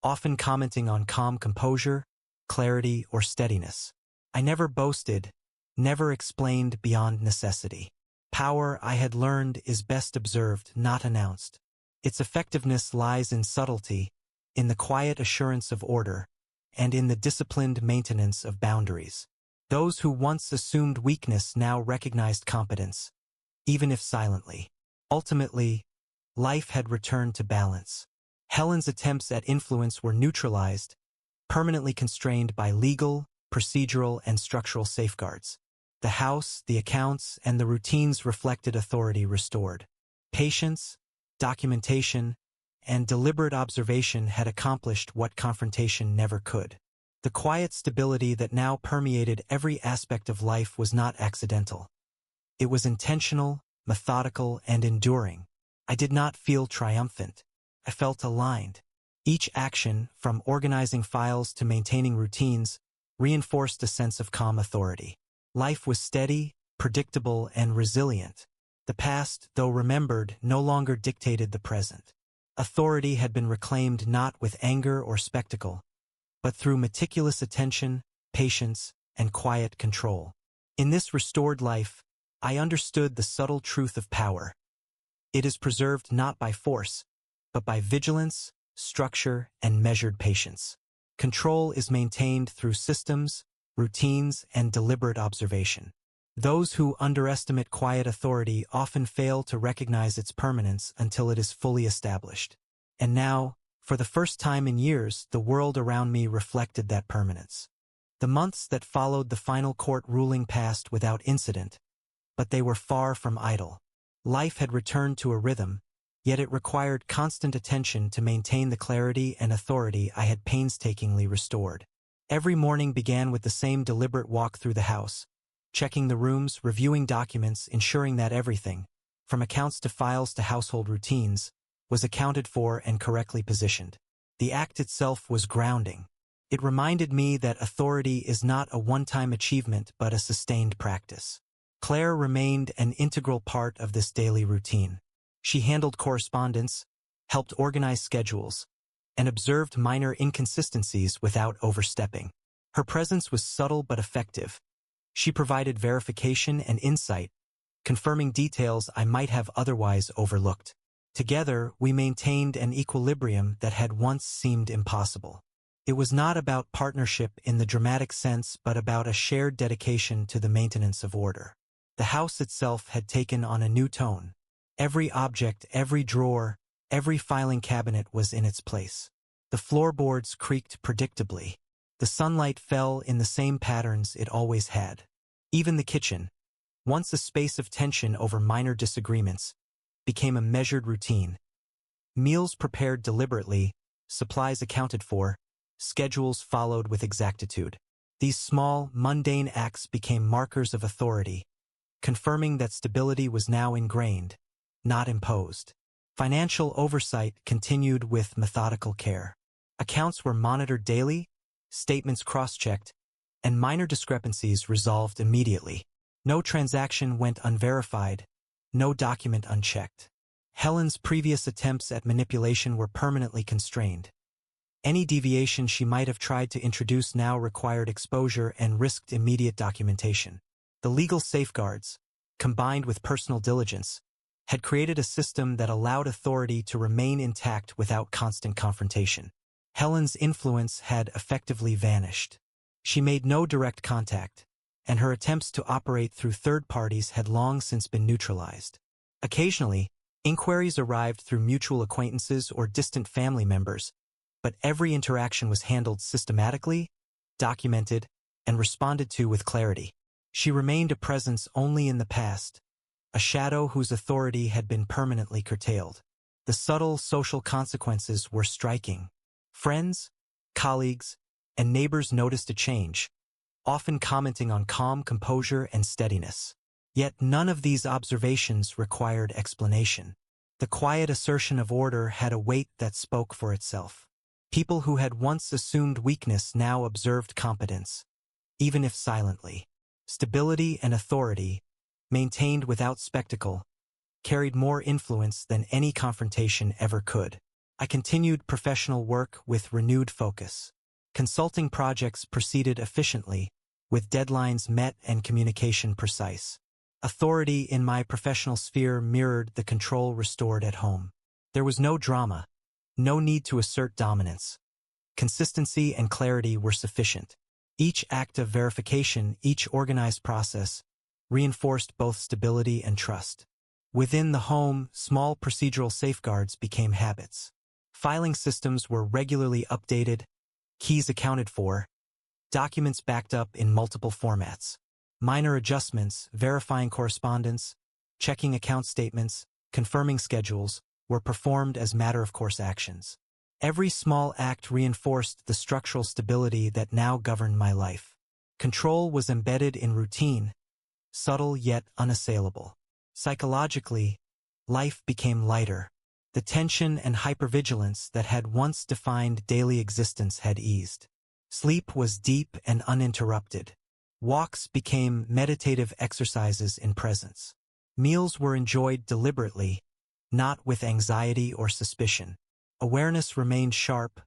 often commenting on calm composure, clarity, or steadiness. I never boasted, never explained beyond necessity. Power, I had learned, is best observed, not announced. Its effectiveness lies in subtlety, in the quiet assurance of order, and in the disciplined maintenance of boundaries. Those who once assumed weakness now recognized competence, even if silently. Ultimately, life had returned to balance. Helen's attempts at influence were neutralized, permanently constrained by legal, procedural, and structural safeguards. The house, the accounts, and the routines reflected authority restored. Patience, documentation, and deliberate observation had accomplished what confrontation never could. The quiet stability that now permeated every aspect of life was not accidental. It was intentional, methodical, and enduring. I did not feel triumphant. I felt aligned. Each action, from organizing files to maintaining routines, reinforced a sense of calm authority. Life was steady, predictable, and resilient. The past, though remembered, no longer dictated the present. Authority had been reclaimed not with anger or spectacle, but through meticulous attention, patience, and quiet control. In this restored life, I understood the subtle truth of power. It is preserved not by force, but by vigilance, structure, and measured patience. Control is maintained through systems, routines, and deliberate observation. Those who underestimate quiet authority often fail to recognize its permanence until it is fully established. And now, for the first time in years, the world around me reflected that permanence. The months that followed the final court ruling passed without incident, but they were far from idle. Life had returned to a rhythm, yet it required constant attention to maintain the clarity and authority I had painstakingly restored. Every morning began with the same deliberate walk through the house, checking the rooms, reviewing documents, ensuring that everything, from accounts to files to household routines, was accounted for and correctly positioned. The act itself was grounding. It reminded me that authority is not a one-time achievement but a sustained practice. Claire remained an integral part of this daily routine. She handled correspondence, helped organize schedules, and observed minor inconsistencies without overstepping. Her presence was subtle but effective. She provided verification and insight, confirming details I might have otherwise overlooked. Together, we maintained an equilibrium that had once seemed impossible. It was not about partnership in the dramatic sense but about a shared dedication to the maintenance of order. The house itself had taken on a new tone. Every object, every drawer, every filing cabinet was in its place. The floorboards creaked predictably. The sunlight fell in the same patterns it always had. Even the kitchen, once a space of tension over minor disagreements, became a measured routine. Meals prepared deliberately, supplies accounted for, schedules followed with exactitude. These small, mundane acts became markers of authority, confirming that stability was now ingrained, not imposed. Financial oversight continued with methodical care. Accounts were monitored daily, statements cross-checked, and minor discrepancies resolved immediately. No transaction went unverified, no document unchecked. Helen's previous attempts at manipulation were permanently constrained. Any deviation she might have tried to introduce now required exposure and risked immediate documentation. The legal safeguards, combined with personal diligence, had created a system that allowed authority to remain intact without constant confrontation. Helen's influence had effectively vanished. She made no direct contact, and her attempts to operate through third parties had long since been neutralized. Occasionally, inquiries arrived through mutual acquaintances or distant family members, but every interaction was handled systematically, documented, and responded to with clarity. She remained a presence only in the past, a shadow whose authority had been permanently curtailed. The subtle social consequences were striking. Friends, colleagues, and neighbors noticed a change, often commenting on calm composure and steadiness. Yet none of these observations required explanation. The quiet assertion of order had a weight that spoke for itself. People who had once assumed weakness now observed competence, even if silently. Stability and authority, maintained without spectacle, carried more influence than any confrontation ever could. I continued professional work with renewed focus. Consulting projects proceeded efficiently, with deadlines met and communication precise. Authority in my professional sphere mirrored the control restored at home. There was no drama, no need to assert dominance. Consistency and clarity were sufficient. Each act of verification, each organized process, reinforced both stability and trust. Within the home, small procedural safeguards became habits. Filing systems were regularly updated, keys accounted for, documents backed up in multiple formats. Minor adjustments, verifying correspondence, checking account statements, confirming schedules, were performed as matter-of-course actions. Every small act reinforced the structural stability that now governed my life. Control was embedded in routine, subtle yet unassailable. Psychologically, life became lighter. The tension and hypervigilance that had once defined daily existence had eased. Sleep was deep and uninterrupted. Walks became meditative exercises in presence. Meals were enjoyed deliberately, not with anxiety or suspicion. Awareness remained sharp,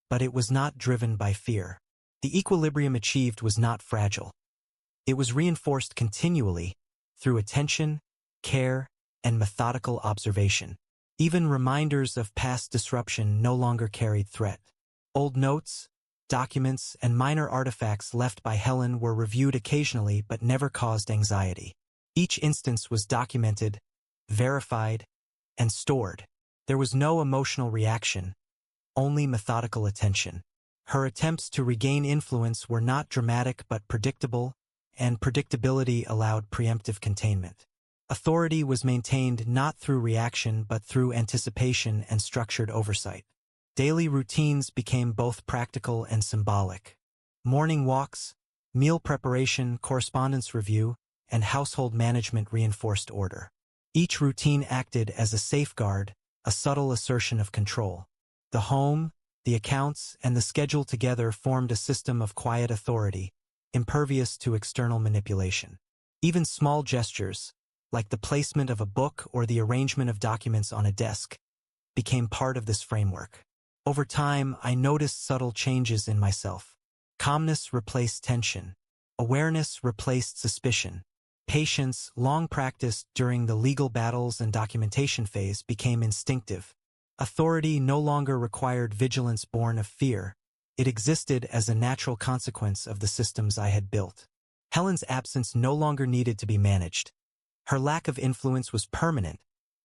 but it was not driven by fear. The equilibrium achieved was not fragile. It was reinforced continually through attention, care, and methodical observation. Even reminders of past disruption no longer carried threat. Old notes, documents, and minor artifacts left by Helen were reviewed occasionally but never caused anxiety. Each instance was documented, verified, and stored. There was no emotional reaction, only methodical attention. Her attempts to regain influence were not dramatic but predictable, and predictability allowed preemptive containment. Authority was maintained not through reaction but through anticipation and structured oversight. Daily routines became both practical and symbolic. Morning walks, meal preparation, correspondence review, and household management reinforced order. Each routine acted as a safeguard, a subtle assertion of control. The home, the accounts, and the schedule together formed a system of quiet authority, impervious to external manipulation. Even small gestures, like the placement of a book or the arrangement of documents on a desk, became part of this framework. Over time, I noticed subtle changes in myself. Calmness replaced tension. Awareness replaced suspicion. Patience, long practiced during the legal battles and documentation phase, became instinctive. Authority no longer required vigilance born of fear. It existed as a natural consequence of the systems I had built. Helen's absence no longer needed to be managed. Her lack of influence was permanent,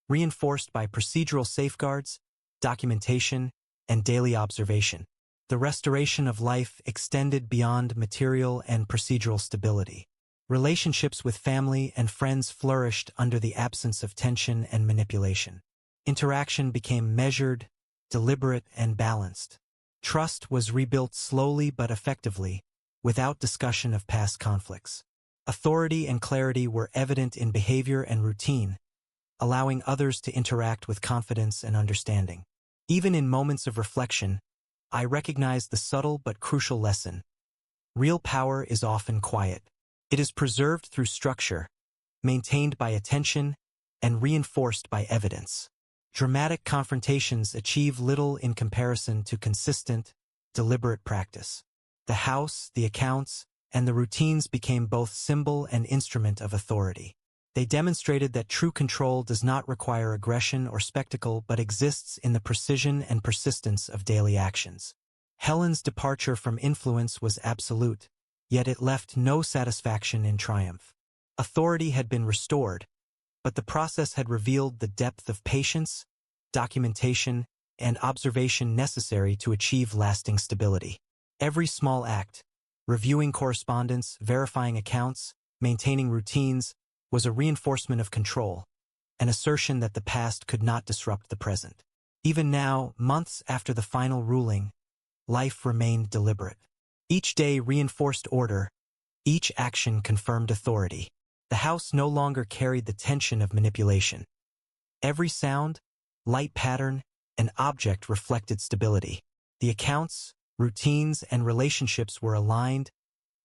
reinforced by procedural safeguards, documentation, and daily observation. The restoration of life extended beyond material and procedural stability. Relationships with family and friends flourished under the absence of tension and manipulation. Interaction became measured, deliberate, and balanced. Trust was rebuilt slowly but effectively, without discussion of past conflicts. Authority and clarity were evident in behavior and routine, allowing others to interact with confidence and understanding. Even in moments of reflection, I recognized the subtle but crucial lesson. Real power is often quiet. It is preserved through structure, maintained by attention, and reinforced by evidence. Dramatic confrontations achieve little in comparison to consistent, deliberate practice. The house, the accounts, and the routines became both symbol and instrument of authority. They demonstrated that true control does not require aggression or spectacle but exists in the precision and persistence of daily actions. Helen's departure from influence was absolute, yet it left no satisfaction in triumph. Authority had been restored, but the process had revealed the depth of patience, documentation, and observation necessary to achieve lasting stability. Every small act, reviewing correspondence, verifying accounts, maintaining routines, was a reinforcement of control, an assertion that the past could not disrupt the present. Even now, months after the final ruling, life remained deliberate. Each day reinforced order, each action confirmed authority. The house no longer carried the tension of manipulation. Every sound, light pattern, and object reflected stability. The accounts, routines, and relationships were aligned,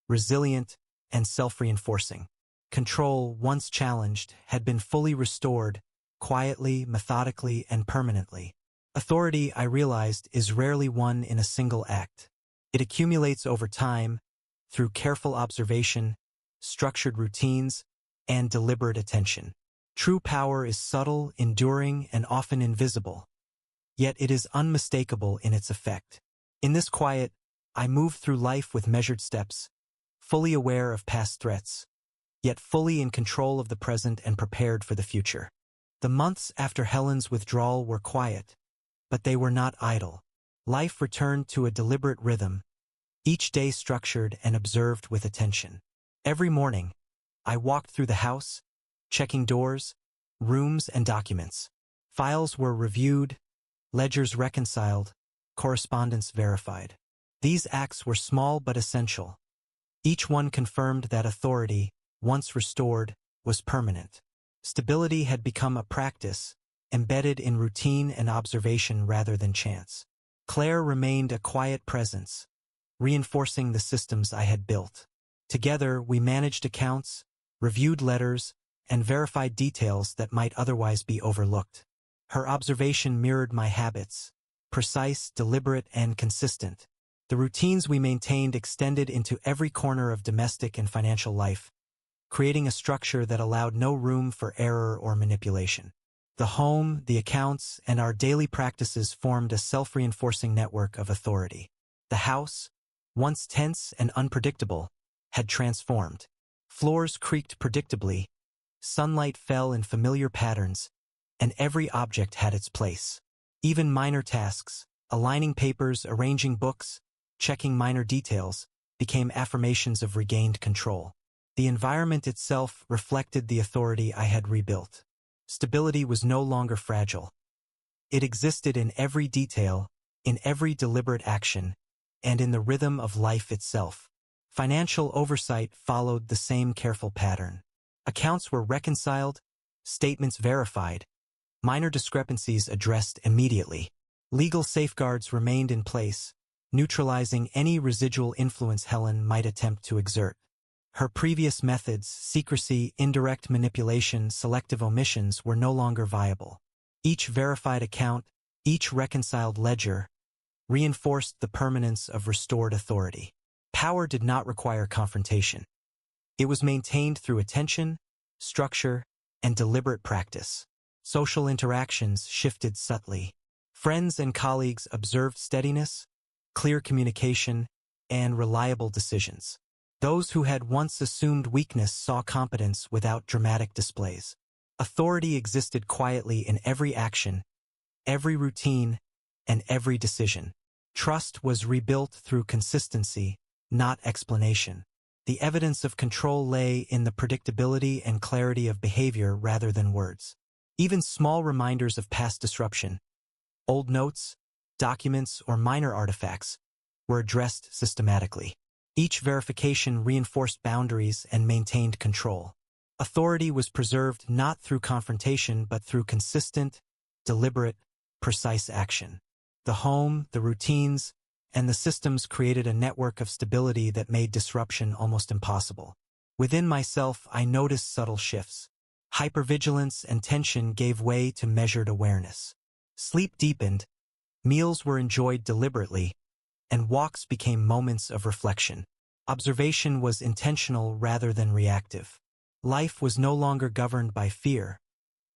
resilient, and self-reinforcing. Control, once challenged, had been fully restored, quietly, methodically, and permanently. Authority, I realized, is rarely won in a single act. It accumulates over time, through careful observation, structured routines, and deliberate attention. True power is subtle, enduring, and often invisible. Yet it is unmistakable in its effect. In this quiet, I moved through life with measured steps, fully aware of past threats, yet fully in control of the present and prepared for the future. The months after Helen's withdrawal were quiet, but they were not idle. Life returned to a deliberate rhythm, each day structured and observed with attention. Every morning, I walked through the house, checking doors, rooms, and documents. Files were reviewed, ledgers reconciled, correspondence verified. These acts were small but essential. Each one confirmed that authority, once restored, was permanent. Stability had become a practice, embedded in routine and observation rather than chance. Claire remained a quiet presence, reinforcing the systems I had built. Together, we managed accounts, reviewed letters, and verified details that might otherwise be overlooked. Her observation mirrored my habits, precise, deliberate, and consistent. The routines we maintained extended into every corner of domestic and financial life, creating a structure that allowed no room for error or manipulation. The home, the accounts, and our daily practices formed a self-reinforcing network of authority. The house, once tense and unpredictable, had transformed. Floors creaked predictably, sunlight fell in familiar patterns, and every object had its place. Even minor tasks, aligning papers, arranging books, checking minor details, became affirmations of regained control. The environment itself reflected the authority I had rebuilt. Stability was no longer fragile. It existed in every detail, in every deliberate action, and in the rhythm of life itself. Financial oversight followed the same careful pattern. Accounts were reconciled, statements verified, minor discrepancies addressed immediately. Legal safeguards remained in place, neutralizing any residual influence Helen might attempt to exert. Her previous methods, secrecy, indirect manipulation, selective omissions, were no longer viable. Each verified account, each reconciled ledger, reinforced the permanence of restored authority. Power did not require confrontation. It was maintained through attention, structure, and deliberate practice. Social interactions shifted subtly. Friends and colleagues observed steadiness, clear communication, and reliable decisions. Those who had once assumed weakness saw competence without dramatic displays. Authority existed quietly in every action, every routine, and every decision. Trust was rebuilt through consistency, not explanation. The evidence of control lay in the predictability and clarity of behavior rather than words. Even small reminders of past disruption, old notes, documents, or minor artifacts, were addressed systematically. Each verification reinforced boundaries and maintained control. Authority was preserved not through confrontation but through consistent, deliberate, precise action. The home, the routines, and the systems created a network of stability that made disruption almost impossible. Within myself, I noticed subtle shifts. Hypervigilance and tension gave way to measured awareness. Sleep deepened, meals were enjoyed deliberately, and walks became moments of reflection. Observation was intentional rather than reactive. Life was no longer governed by fear.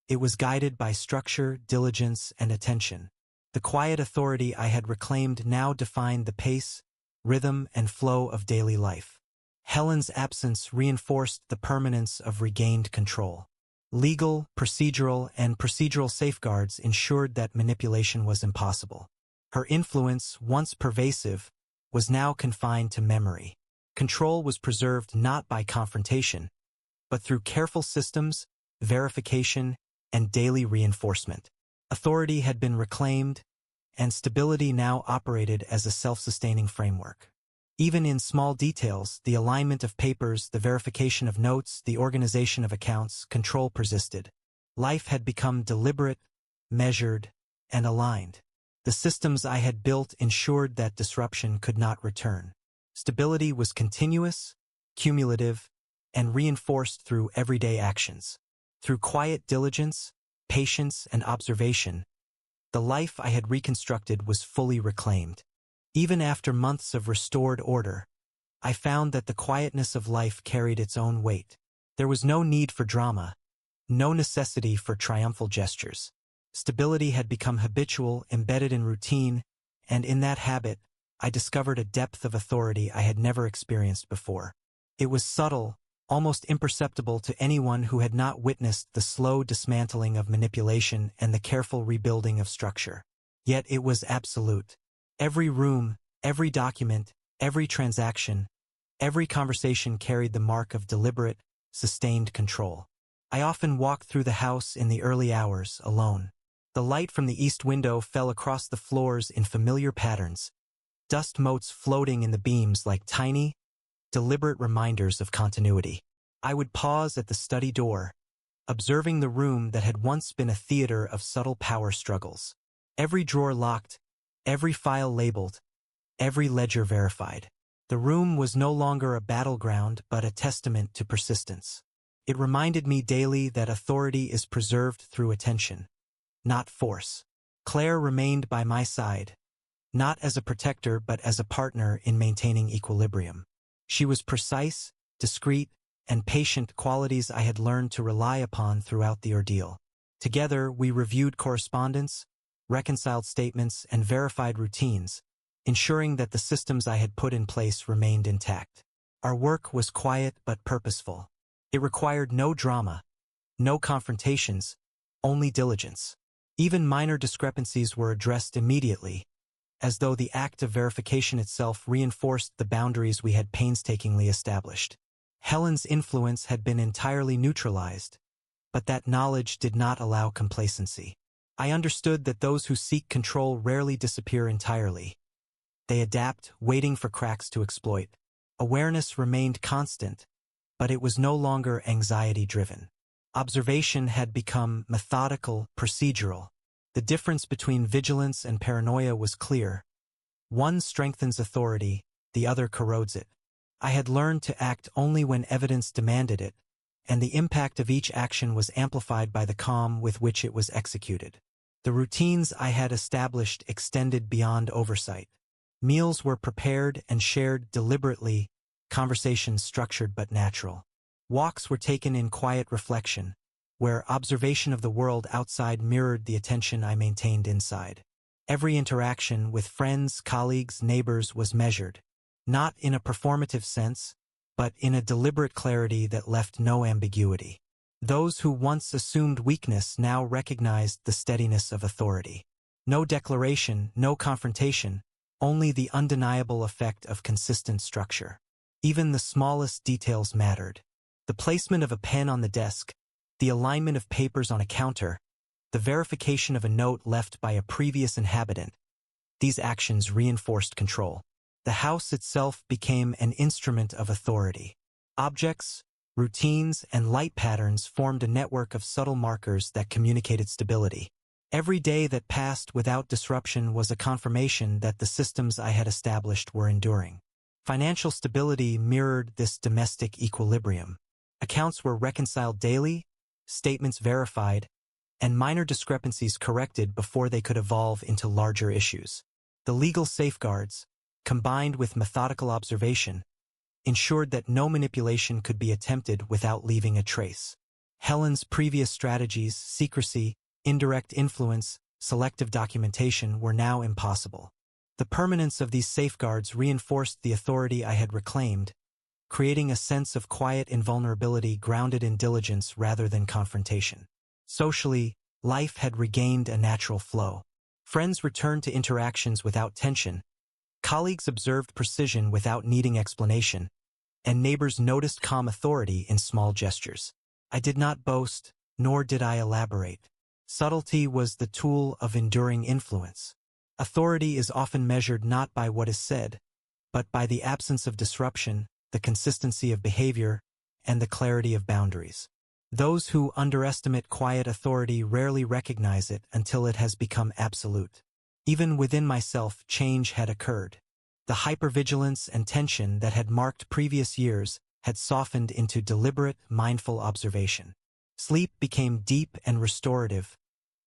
It was guided by structure, diligence, and attention. The quiet authority I had reclaimed now defined the pace, rhythm, and flow of daily life. Helen's absence reinforced the permanence of regained control. Legal, procedural safeguards ensured that manipulation was impossible. Her influence, once pervasive, was now confined to memory. Control was preserved not by confrontation, but through careful systems, verification, and daily reinforcement. Authority had been reclaimed, and stability now operated as a self-sustaining framework. Even in small details, the alignment of papers, the verification of notes, the organization of accounts, control persisted. Life had become deliberate, measured, and aligned. The systems I had built ensured that disruption could not return. Stability was continuous, cumulative, and reinforced through everyday actions. Through quiet diligence, patience, and observation, the life I had reconstructed was fully reclaimed. Even after months of restored order, I found that the quietness of life carried its own weight. There was no need for drama, no necessity for triumphal gestures. Stability had become habitual, embedded in routine, and in that habit, I discovered a depth of authority I had never experienced before. It was subtle, almost imperceptible to anyone who had not witnessed the slow dismantling of manipulation and the careful rebuilding of structure. Yet it was absolute. Every room, every document, every transaction, every conversation carried the mark of deliberate, sustained control. I often walked through the house in the early hours, alone. The light from the east window fell across the floors in familiar patterns, dust motes floating in the beams like tiny, deliberate reminders of continuity. I would pause at the study door, observing the room that had once been a theater of subtle power struggles. Every drawer locked, every file labeled, every ledger verified. The room was no longer a battleground but a testament to persistence. It reminded me daily that authority is preserved through attention, not force. Claire remained by my side, not as a protector but as a partner in maintaining equilibrium. She was precise, discreet, and patient, qualities I had learned to rely upon throughout the ordeal. Together, we reviewed correspondence, reconciled statements, and verified routines, ensuring that the systems I had put in place remained intact. Our work was quiet but purposeful. It required no drama, no confrontations, only diligence. Even minor discrepancies were addressed immediately, as though the act of verification itself reinforced the boundaries we had painstakingly established. Helen's influence had been entirely neutralized, but that knowledge did not allow complacency. I understood that those who seek control rarely disappear entirely. They adapt, waiting for cracks to exploit. Awareness remained constant, but it was no longer anxiety-driven. Observation had become methodical, procedural. The difference between vigilance and paranoia was clear. One strengthens authority, the other corrodes it. I had learned to act only when evidence demanded it, and the impact of each action was amplified by the calm with which it was executed. The routines I had established extended beyond oversight. Meals were prepared and shared deliberately, conversations structured but natural. Walks were taken in quiet reflection, where observation of the world outside mirrored the attention I maintained inside. Every interaction with friends, colleagues, neighbors was measured, not in a performative sense, but in a deliberate clarity that left no ambiguity. Those who once assumed weakness now recognized the steadiness of authority. No declaration, no confrontation, only the undeniable effect of consistent structure. Even the smallest details mattered. The placement of a pen on the desk, the alignment of papers on a counter, the verification of a note left by a previous inhabitant. These actions reinforced control. The house itself became an instrument of authority. Objects, routines, and light patterns formed a network of subtle markers that communicated stability. Every day that passed without disruption was a confirmation that the systems I had established were enduring. Financial stability mirrored this domestic equilibrium. Accounts were reconciled daily, statements verified, and minor discrepancies corrected before they could evolve into larger issues. The legal safeguards, combined with methodical observation, ensured that no manipulation could be attempted without leaving a trace. Helen's previous strategies, secrecy, indirect influence, selective documentation, were now impossible. The permanence of these safeguards reinforced the authority I had reclaimed, creating a sense of quiet invulnerability grounded in diligence rather than confrontation. Socially, life had regained a natural flow. Friends returned to interactions without tension, colleagues observed precision without needing explanation, and neighbors noticed calm authority in small gestures. I did not boast, nor did I elaborate. Subtlety was the tool of enduring influence. Authority is often measured not by what is said, but by the absence of disruption, the consistency of behavior, and the clarity of boundaries. Those who underestimate quiet authority rarely recognize it until it has become absolute. Even within myself, change had occurred. The hypervigilance and tension that had marked previous years had softened into deliberate, mindful observation. Sleep became deep and restorative,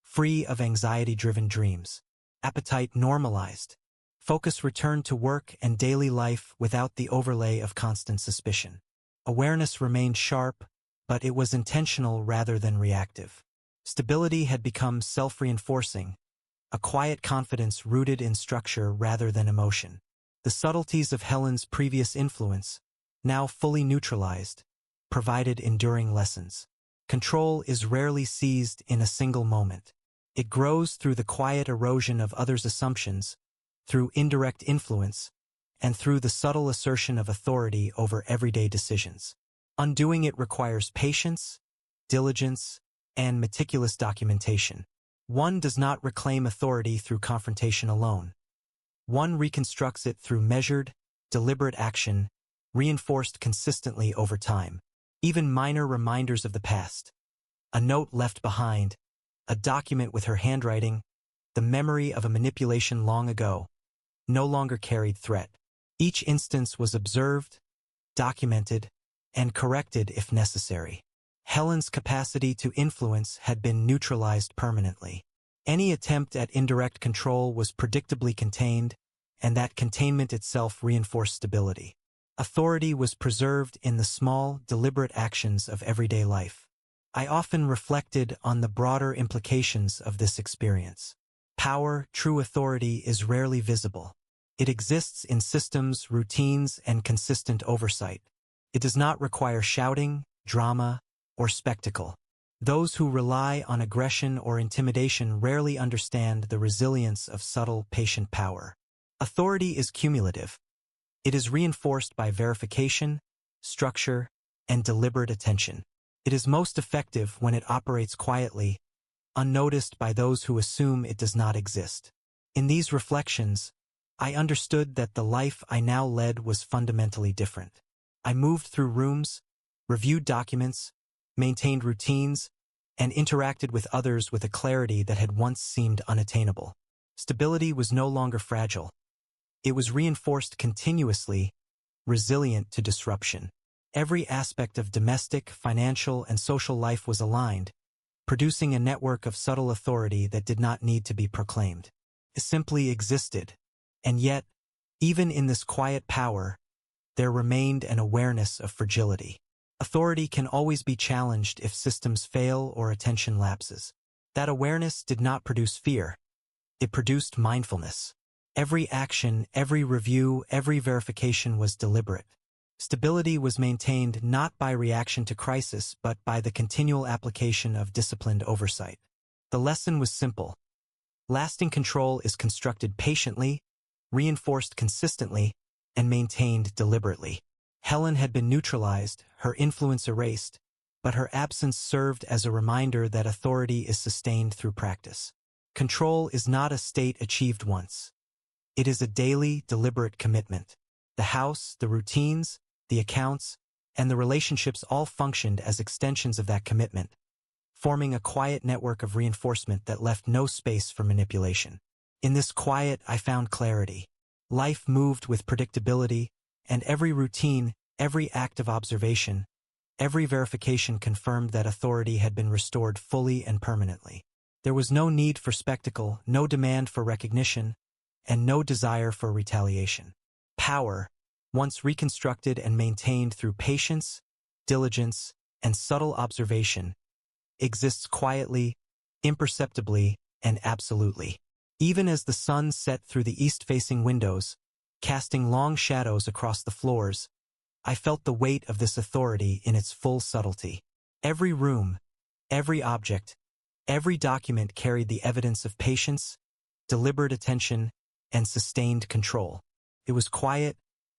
free of anxiety-driven dreams. Appetite normalized. Focus returned to work and daily life without the overlay of constant suspicion. Awareness remained sharp, but it was intentional rather than reactive. Stability had become self-reinforcing, a quiet confidence rooted in structure rather than emotion. The subtleties of Helen's previous influence, now fully neutralized, provided enduring lessons. Control is rarely seized in a single moment. It grows through the quiet erosion of others' assumptions, through indirect influence, and through the subtle assertion of authority over everyday decisions. Undoing it requires patience, diligence, and meticulous documentation. One does not reclaim authority through confrontation alone. One reconstructs it through measured, deliberate action, reinforced consistently over time. Even minor reminders of the past, a note left behind, a document with her handwriting, the memory of a manipulation long ago, no longer carried threat. Each instance was observed, documented, and corrected if necessary. Helen's capacity to influence had been neutralized permanently. Any attempt at indirect control was predictably contained, and that containment itself reinforced stability. Authority was preserved in the small, deliberate actions of everyday life. I often reflected on the broader implications of this experience. Power, true authority, is rarely visible. It exists in systems, routines, and consistent oversight. It does not require shouting, drama, or spectacle. Those who rely on aggression or intimidation rarely understand the resilience of subtle, patient power. Authority is cumulative. It is reinforced by verification, structure, and deliberate attention. It is most effective when it operates quietly, unnoticed by those who assume it does not exist. In these reflections, I understood that the life I now led was fundamentally different. I moved through rooms, reviewed documents, maintained routines, and interacted with others with a clarity that had once seemed unattainable. Stability was no longer fragile. It was reinforced continuously, resilient to disruption. Every aspect of domestic, financial, and social life was aligned, producing a network of subtle authority that did not need to be proclaimed. It simply existed. And yet, even in this quiet power, there remained an awareness of fragility. Authority can always be challenged if systems fail or attention lapses. That awareness did not produce fear. It produced mindfulness. Every action, every review, every verification was deliberate. Stability was maintained not by reaction to crisis, but by the continual application of disciplined oversight. The lesson was simple. Lasting control is constructed patiently, reinforced consistently, and maintained deliberately. Helen had been neutralized, her influence erased, but her absence served as a reminder that authority is sustained through practice. Control is not a state achieved once. It is a daily, deliberate commitment. The house, the routines, the accounts, and the relationships all functioned as extensions of that commitment, forming a quiet network of reinforcement that left no space for manipulation. In this quiet, I found clarity. Life moved with predictability, and every routine, every act of observation, every verification confirmed that authority had been restored fully and permanently. There was no need for spectacle, no demand for recognition, and no desire for retaliation. Power, once reconstructed and maintained through patience, diligence, and subtle observation, exists quietly, imperceptibly, and absolutely. Even as the sun set through the east-facing windows, casting long shadows across the floors, I felt the weight of this authority in its full subtlety. Every room, every object, every document carried the evidence of patience, deliberate attention, and sustained control. It was quiet,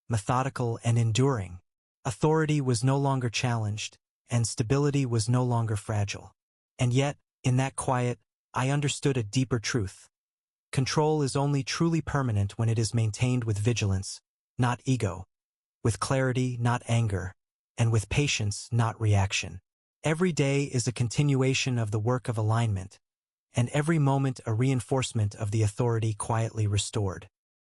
methodical, and enduring. Authority was no longer challenged, and stability was no longer fragile. And yet, in that quiet, I understood a deeper truth. Control is only truly permanent when it is maintained with vigilance, not ego, with clarity, not anger, and with patience, not reaction. Every day is a continuation of the work of alignment, and every moment a reinforcement of the authority quietly restored.